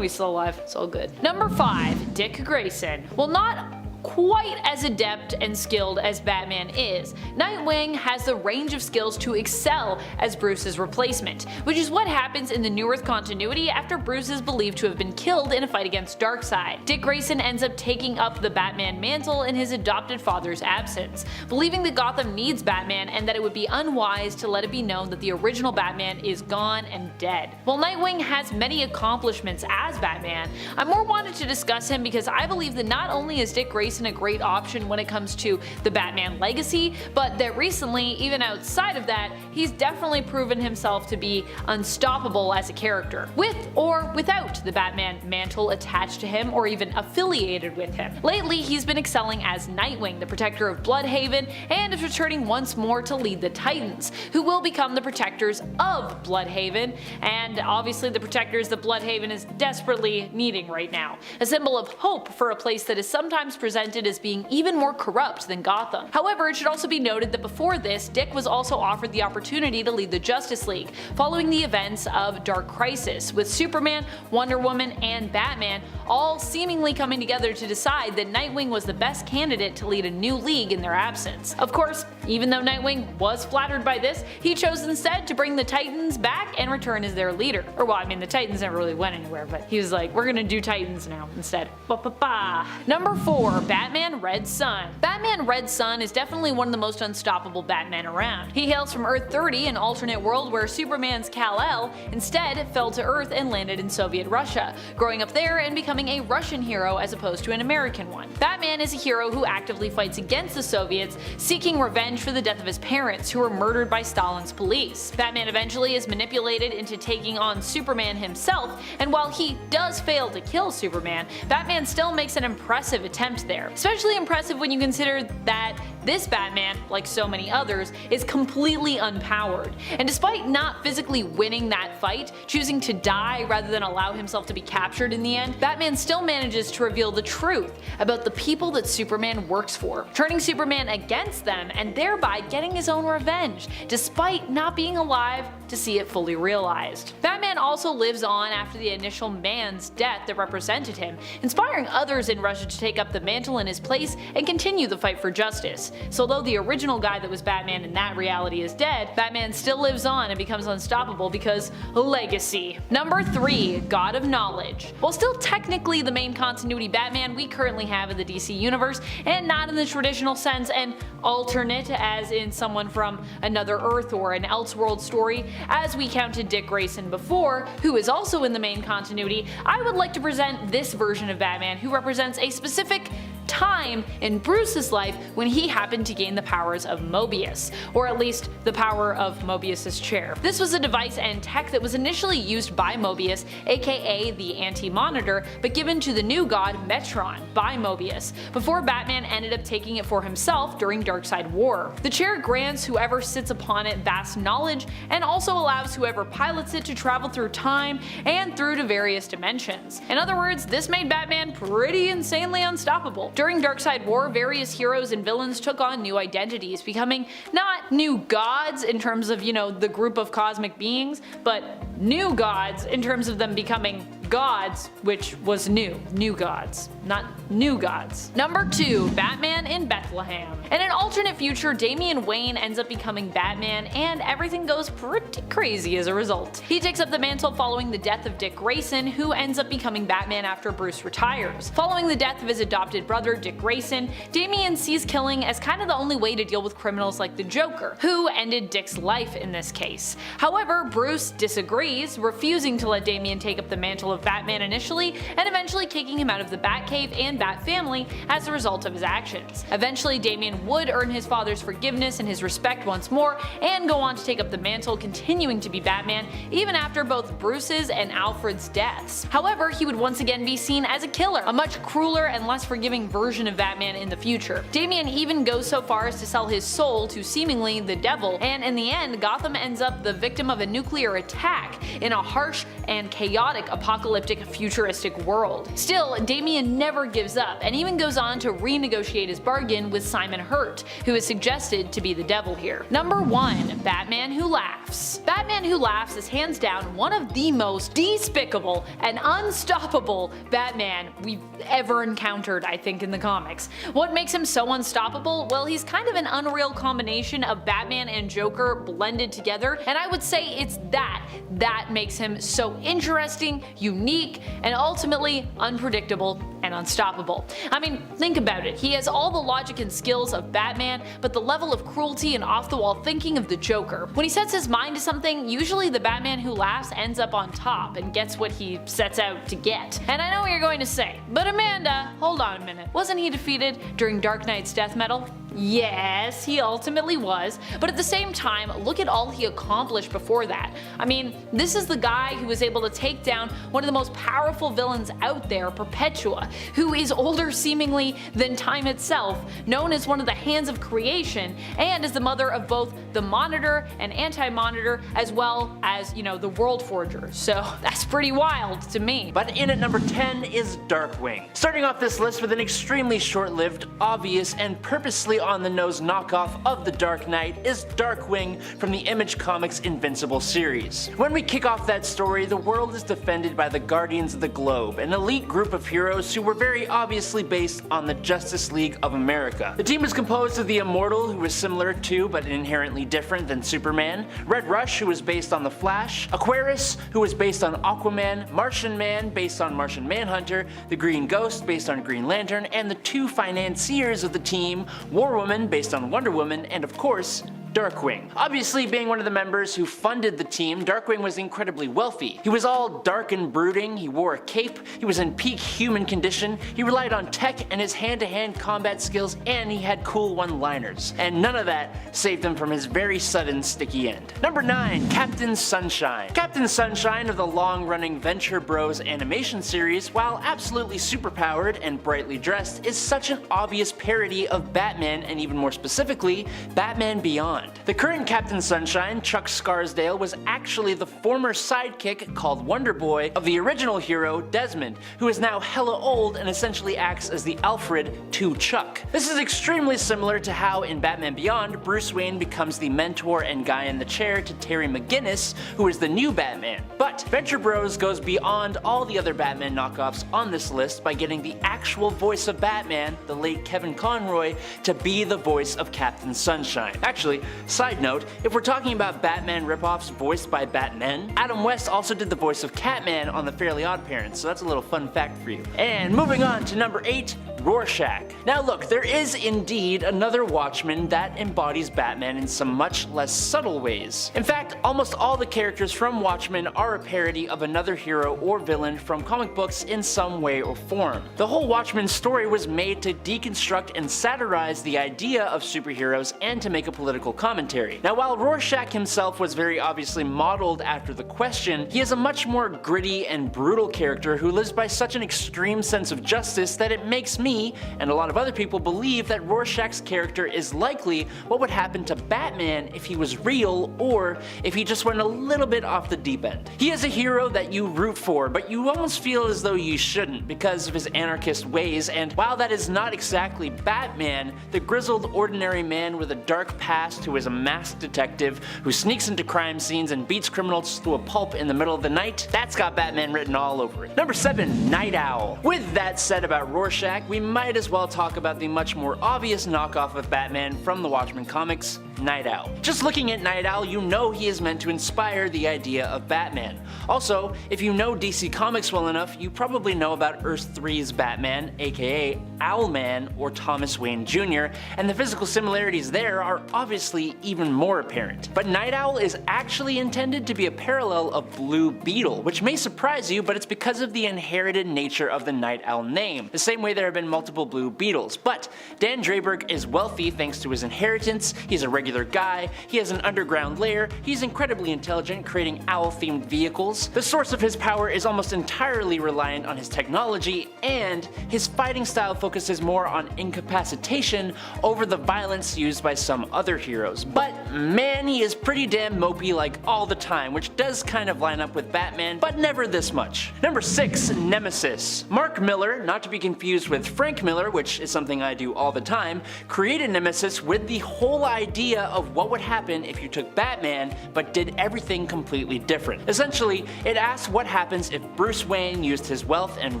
alive, it's all good. Number 5, Dick Grayson. Well, not quite as adept and skilled as Batman is, Nightwing has the range of skills to excel as Bruce's replacement, which is what happens in the New Earth continuity after Bruce is believed to have been killed in a fight against Darkseid. Dick Grayson ends up taking up the Batman mantle in his adopted father's absence, believing that Gotham needs Batman and that it would be unwise to let it be known that the original Batman is gone and dead. While Nightwing has many accomplishments as Batman, I more wanted to discuss him because I believe that not only is Dick Grayson a great option when it comes to the Batman legacy, but that recently, even outside of that, he's definitely proven himself to be unstoppable as a character, with or without the Batman mantle attached to him or even affiliated with him. Lately, he's been excelling as Nightwing, the protector of Bloodhaven, and is returning once more to lead the Titans, who will become the protectors of Bloodhaven, and obviously the protectors that Bloodhaven is desperately needing right now. A symbol of hope for a place that is sometimes presented as being even more corrupt than Gotham. However, it should also be noted that before this, Dick was also offered the opportunity to lead the Justice League, following the events of Dark Crisis, with Superman, Wonder Woman, and Batman all seemingly coming together to decide that Nightwing was the best candidate to lead a new league in their absence. Of course, even though Nightwing was flattered by this, he chose instead to bring the Titans back and return as their leader. Or well, I mean, the Titans never really went anywhere, but he was like, we're gonna do Titans now instead. Ba-ba-ba. Number 4, Batman Red Sun. Batman Red Sun is definitely one of the most unstoppable Batmen around. He hails from Earth 30, an alternate world where Superman's Kal-El instead fell to Earth and landed in Soviet Russia, growing up there and becoming a Russian hero as opposed to an American one. Batman is a hero who actively fights against the Soviets, seeking revenge for the death of his parents, who were murdered by Stalin's police. Batman eventually is manipulated into taking on Superman himself, and while he does fail to kill Superman, Batman still makes an impressive attempt there. Especially impressive when you consider that this Batman, like so many others, is completely unpowered. And despite not physically winning that fight, choosing to die rather than allow himself to be captured in the end, Batman still manages to reveal the truth about the people that Superman works for, turning Superman against them and thereby getting his own revenge, despite not being alive to see it fully realized. Batman also lives on after the initial man's death that represented him, inspiring others in Russia to take up the mantle in his place and continue the fight for justice. So although the original guy that was Batman in that reality is dead, Batman still lives on and becomes unstoppable because legacy. Number 3, God of Knowledge. While still technically the main continuity Batman we currently have in the DC Universe, and not in the traditional sense an alternate as in someone from another Earth or an Elseworld story, as we counted Dick Grayson before, who is also in the main continuity, I would like to present this version of Batman who represents a specific time in Bruce's life when he happened to gain the powers of Mobius, or at least the power of Mobius's chair. This was a device and tech that was initially used by Mobius, aka the Anti-Monitor, but given to the new god Metron by Mobius, before Batman ended up taking it for himself during Darkseid War. The chair grants whoever sits upon it vast knowledge, and also allows whoever pilots it to travel through time and through to various dimensions. In other words, this made Batman pretty insanely unstoppable. During Darkseid War, various heroes and villains took on new identities, becoming not new gods in terms of, the group of cosmic beings, but new gods in terms of them becoming gods, which was new gods, not new gods. Number 2, Batman in Bethlehem. In an alternate future, Damian Wayne ends up becoming Batman, and everything goes pretty crazy as a result. He takes up the mantle following the death of Dick Grayson, who ends up becoming Batman after Bruce retires. Following the death of his adopted brother, Dick Grayson, Damian sees killing as kind of the only way to deal with criminals like the Joker, who ended Dick's life in this case. However, Bruce disagrees, refusing to let Damian take up the mantle of Batman initially, and eventually kicking him out of the Batcave and Bat family as a result of his actions. Eventually, Damian would earn his father's forgiveness and his respect once more, and go on to take up the mantle, continuing to be Batman even after both Bruce's and Alfred's deaths. However, he would once again be seen as a killer, a much crueler and less forgiving version of Batman in the future. Damian even goes so far as to sell his soul to seemingly the devil, and in the end, Gotham ends up the victim of a nuclear attack in a harsh and chaotic apocalyptic futuristic world. Still, Damian never gives up, and even goes on to renegotiate his bargain with Simon Hurt, who is suggested to be the devil here. Number 1, Batman Who Laughs. Batman Who Laughs is hands down one of the most despicable and unstoppable Batman we've ever encountered, I think, in the comics. What makes him so unstoppable? Well, he's kind of an unreal combination of Batman and Joker blended together, and I would say it's that makes him so interesting, unique, and ultimately unpredictable and unstoppable. I mean, think about it. He has all the logic and skills of Batman, but the level of cruelty and off-the-wall thinking of the Joker. When he sets his mind to something, usually the Batman Who Laughs ends up on top and gets what he sets out to get. And I know what you're going to say, but Amanda, hold on a minute. Wasn't he defeated during Dark Knight's death metal? Yes, he ultimately was, but at the same time, look at all he accomplished before that. I mean, this is the guy who was able to take down one of the most powerful villains out there, Perpetua, who is older seemingly than time itself, known as one of the hands of creation, and is the mother of both the Monitor and Anti-Monitor, as well as, the World Forger. So that's pretty wild to me. But in at number 10 is Darkwing. Starting off this list with an extremely short-lived, obvious, and purposely on-the-nose knockoff of the Dark Knight is Darkwing from the Image Comics Invincible series. When we kick off that story, the world is defended by the Guardians of the Globe, an elite group of heroes who were very obviously based on the Justice League of America. The team is composed of the Immortal, who is similar to but inherently different than Superman, Red Rush, who is based on the Flash, Aquarius, who is based on Aquaman, Martian Man based on Martian Manhunter, the Green Ghost based on Green Lantern, and the two financiers of the team, War Woman based on Wonder Woman, and of course, Darkwing. Obviously, being one of the members who funded the team, Darkwing was incredibly wealthy. He was all dark and brooding, he wore a cape, he was in peak human condition, he relied on tech and his hand-to-hand combat skills, and he had cool one-liners. And none of that saved him from his very sudden sticky end. Number 9, Captain Sunshine. Captain Sunshine of the long-running Venture Bros animation series, while absolutely superpowered and brightly dressed, is such an obvious parody of Batman, and even more specifically, Batman Beyond. The current Captain Sunshine, Chuck Scarsdale, was actually the former sidekick called Wonder Boy of the original hero Desmond, who is now hella old and essentially acts as the Alfred to Chuck. This is extremely similar to how in Batman Beyond, Bruce Wayne becomes the mentor and guy in the chair to Terry McGinnis, who is the new Batman. But Venture Bros goes beyond all the other Batman knockoffs on this list by getting the actual voice of Batman, the late Kevin Conroy, to be the voice of Captain Sunshine. Actually, side note, if we're talking about Batman ripoffs voiced by Batmen, Adam West also did the voice of Catman on the Fairly Odd Parents, so that's a little fun fact for you. And moving on to number 8, Rorschach. Now look, there is indeed another Watchman that embodies Batman in some much less subtle ways. In fact, almost all the characters from Watchmen are a parody of another hero or villain from comic books in some way or form. The whole Watchmen story was made to deconstruct and satirize the idea of superheroes and to make a political commentary. Now while Rorschach himself was very obviously modeled after the Question, he is a much more gritty and brutal character who lives by such an extreme sense of justice that it makes me me, and a lot of other people believe that Rorschach's character is likely what would happen to Batman if he was real, or if he just went a little bit off the deep end. He is a hero that you root for, but you almost feel as though you shouldn't because of his anarchist ways, and while that is not exactly Batman, the grizzled ordinary man with a dark past who is a masked detective who sneaks into crime scenes and beats criminals to a pulp in the middle of the night, that's got Batman written all over it. Number 7. Night Owl. With that said about Rorschach, we might as well talk about the much more obvious knockoff of Batman from the Watchmen comics, Night Owl. Just looking at Night Owl, you know he is meant to inspire the idea of Batman. Also, if you know DC Comics well enough, you probably know about Earth 3's Batman, aka Owlman or Thomas Wayne Jr., and the physical similarities there are obviously even more apparent. But Night Owl is actually intended to be a parallel of Blue Beetle, which may surprise you, but it's because of the inherited nature of the Night Owl name, the same way there have been multiple Blue Beetles. But Dan Drayberg is wealthy thanks to his inheritance, he's a regular guy, he has an underground lair, he's incredibly intelligent, creating owl-themed vehicles. The source of his power is almost entirely reliant on his technology, and his fighting style focuses more on incapacitation over the violence used by some other heroes. But man, he is pretty damn mopey like all the time, which does kind of line up with Batman, but never this much. Number 6. Nemesis. Mark Miller, not to be confused with Frank Miller, which is something I do all the time, created Nemesis with the whole idea of what would happen if you took Batman but did everything completely different. Essentially, it asks what happens if Bruce Wayne used his wealth and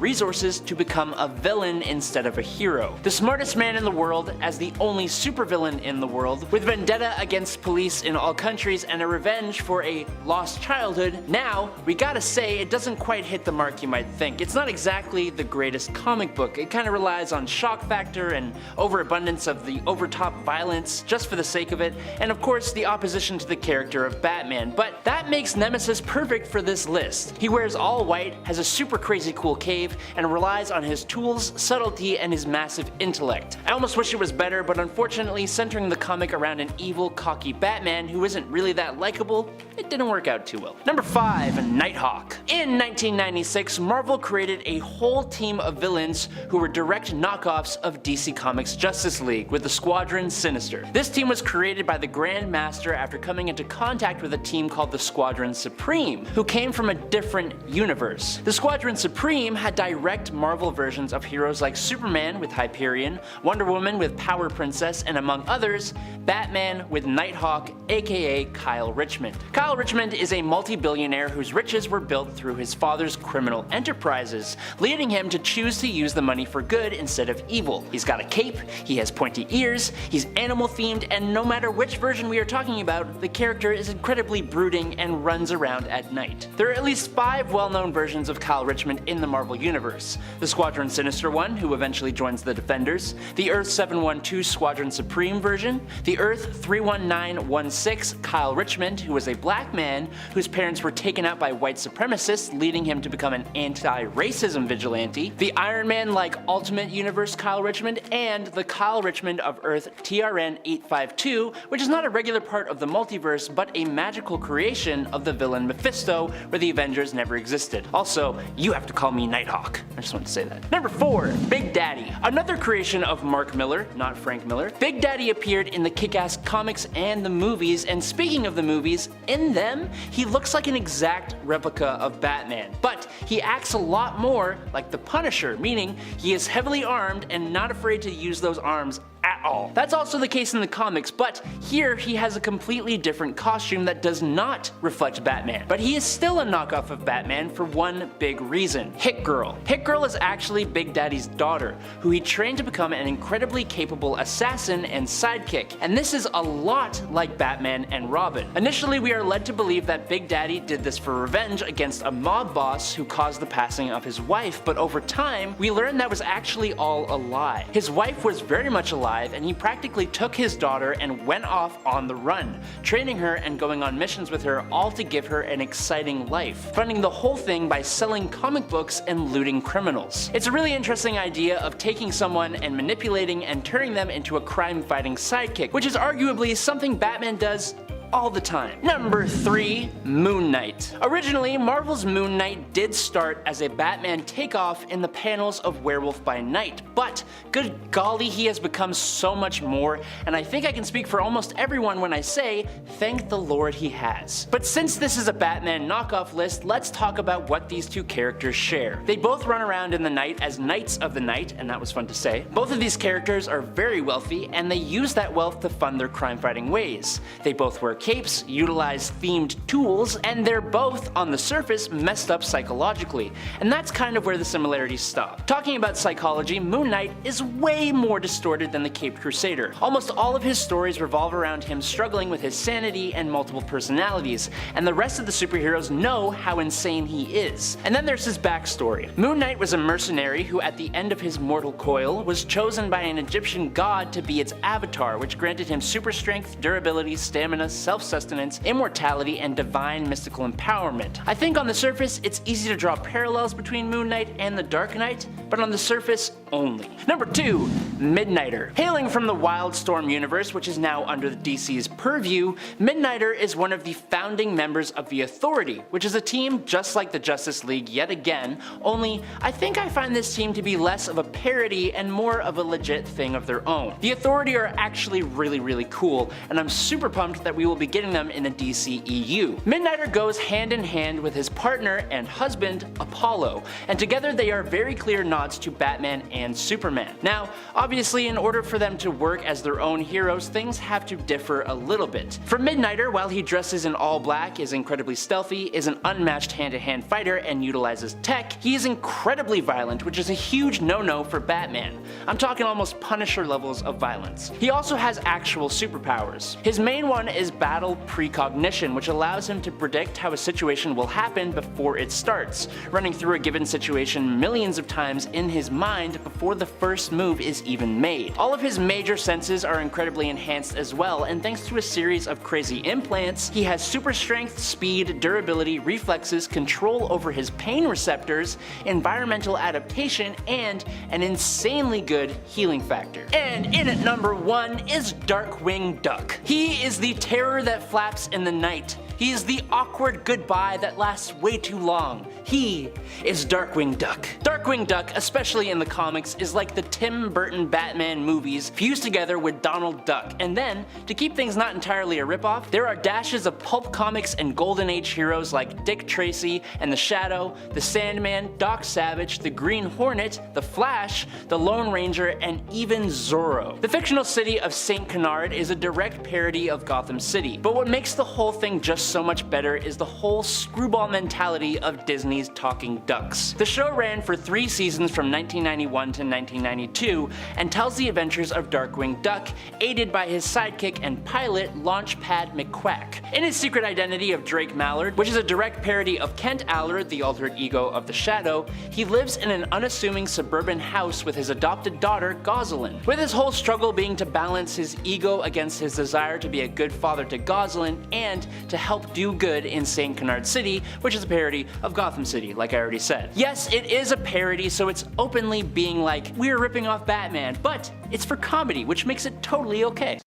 resources to become a villain instead of a hero. The smartest man in the world as the only supervillain in the world, with vendetta against police in all countries and a revenge for a lost childhood. Now, we gotta say it doesn't quite hit the mark you might think. It's not exactly the greatest comic book. It kinda relies on shock factor and overabundance of the overtop violence just for the sake of it, and of course the opposition to the character of Batman. But that makes Nemesis perfect for this list. He wears all white, has a super crazy cool cave, and relies on his tools, subtlety, and his massive intellect. I almost wish it was better, but unfortunately centering the comic around an evil, cocky Batman who isn't really that likable, it didn't work out too well. Number 5. Nighthawk. In 1996, Marvel created a whole team of villains who were direct knockoffs of DC Comics' Justice League with the Squadron Sinister. This team was created by the Grand Master after coming into contact with a team called the Squadron Supreme, who came from a different universe. The Squadron Supreme had direct Marvel versions of heroes like Superman with Hyperion, Wonder Woman with Power Princess, and among others, Batman with Nighthawk, aka Kyle Richmond. Kyle Richmond is a multi-billionaire whose riches were built through his father's criminal enterprises, leading him to choose to use the money for good instead of evil. He's got a cape, he has pointy ears, he's animal themed, and no matter which version we are talking about, the character is incredibly brooding and runs around at night. There are at least 5 well-known versions of Kyle Richmond in the Marvel Universe. The Squadron Sinister one, who eventually joins the Defenders, the Earth 712 Squadron Supreme version, the Earth 31916 Kyle Richmond, who was a black man whose parents were taken out by white supremacists, leading him to become an anti-racism vigilante, the Iron Man-like Ultimate Universe Kyle Richmond, and the Kyle Richmond of Earth TRN 852, which is not a regular part of the multiverse, but a magical creation of the villain Mephisto, where the Avengers never existed. Also, you have to call me Nighthawk. I just want to say that. Number 4. Big Daddy. Another creation of Mark Miller, not Frank Miller. Big Daddy appeared in the Kick-Ass comics and the movies, and speaking of the movies, in them, he looks like an exact replica of Batman, but he acts a lot more like the Punisher, meaning he is heavily armed and not afraid to use those arms at all. That's also the case in the comics, but here he has a completely different costume that does not reflect Batman. But he is still a knockoff of Batman for one big reason: Hit Girl. Hit Girl is actually Big Daddy's daughter, who he trained to become an incredibly capable assassin and sidekick, and this is a lot like Batman and Robin. Initially, we are led to believe that Big Daddy did this for revenge against a mob boss who caused the passing of his wife, but over time, we learn that was actually all a lie. His wife was very much alive, and he practically took his daughter and went off on the run, training her and going on missions with her, all to give her an exciting life, funding the whole thing by selling comic books and looting criminals. It's a really interesting idea of taking someone and manipulating and turning them into a crime-fighting sidekick, which is arguably something Batman does all the time. Number 3, Moon Knight. Originally, Marvel's Moon Knight did start as a Batman takeoff in the panels of Werewolf by Night, but good golly, he has become so much more, and I think I can speak for almost everyone when I say, thank the Lord he has. But since this is a Batman knockoff list, let's talk about what these two characters share. They both run around in the night as Knights of the Night, and that was fun to say. Both of these characters are very wealthy, and they use that wealth to fund their crime-fighting ways. They both wear capes, utilize themed tools, and they're both, on the surface, messed up psychologically. And that's kind of where the similarities stop. Talking about psychology, Moon Knight is way more distorted than the Caped Crusader. Almost all of his stories revolve around him struggling with his sanity and multiple personalities, and the rest of the superheroes know how insane he is. And then there's his backstory. Moon Knight was a mercenary who, at the end of his mortal coil, was chosen by an Egyptian god to be its avatar, which granted him super strength, durability, stamina, self-sustenance, immortality, and divine mystical empowerment. I think on the surface, it's easy to draw parallels between Moon Knight and the Dark Knight, but on the surface only. Number 2, Midnighter. Hailing from the Wildstorm universe, which is now under the DC's purview, Midnighter is one of the founding members of the Authority, which is a team just like the Justice League yet again, only I think I find this team to be less of a parody and more of a legit thing of their own. The Authority are actually really cool, and I'm super pumped that we will be getting them in the DCEU. Midnighter goes hand in hand with his partner and husband, Apollo, and together they are very clear nods to Batman and Superman. Now, obviously, in order for them to work as their own heroes, things have to differ a little bit. For Midnighter, while he dresses in all black, is incredibly stealthy, is an unmatched hand-to-hand fighter, and utilizes tech, he is incredibly violent, which is a huge no-no for Batman. I'm talking almost Punisher levels of violence. He also has actual superpowers. His main one is battle precognition, which allows him to predict how a situation will happen before it starts, running through a given situation millions of times in his mind before the first move is even made. All of his major senses are incredibly enhanced as well, and thanks to a series of crazy implants, he has super strength, speed, durability, reflexes, control over his pain receptors, environmental adaptation, and an insanely good healing factor. And in at number 1 is Darkwing Duck. He is the terror that flaps in the night. He is the awkward goodbye that lasts way too long. He is Darkwing Duck. Darkwing Duck, especially in the comics, is like the Tim Burton Batman movies fused together with Donald Duck. And then, to keep things not entirely a ripoff, there are dashes of pulp comics and Golden Age heroes like Dick Tracy and the Shadow, the Sandman, Doc Savage, the Green Hornet, the Flash, the Lone Ranger, and even Zorro. The fictional city of St. Canard is a direct parody of Gotham City, but what makes the whole thing just so much better is the whole screwball mentality of Disney's Talking Ducks. The show ran for 3 seasons from 1991 to 1992 and tells the adventures of Darkwing Duck, aided by his sidekick and pilot Launchpad McQuack. In his secret identity of Drake Mallard, which is a direct parody of Kent Allard, the alter ego of the Shadow, he lives in an unassuming suburban house with his adopted daughter, Gosselin. With his whole struggle being to balance his ego against his desire to be a good father to Gosselin and to help do good in St. Canard City, which is a parody of Gotham City, like I already said. Yes, it is a parody, so it's openly being like, we're ripping off Batman, but it's for comedy, which makes it totally okay.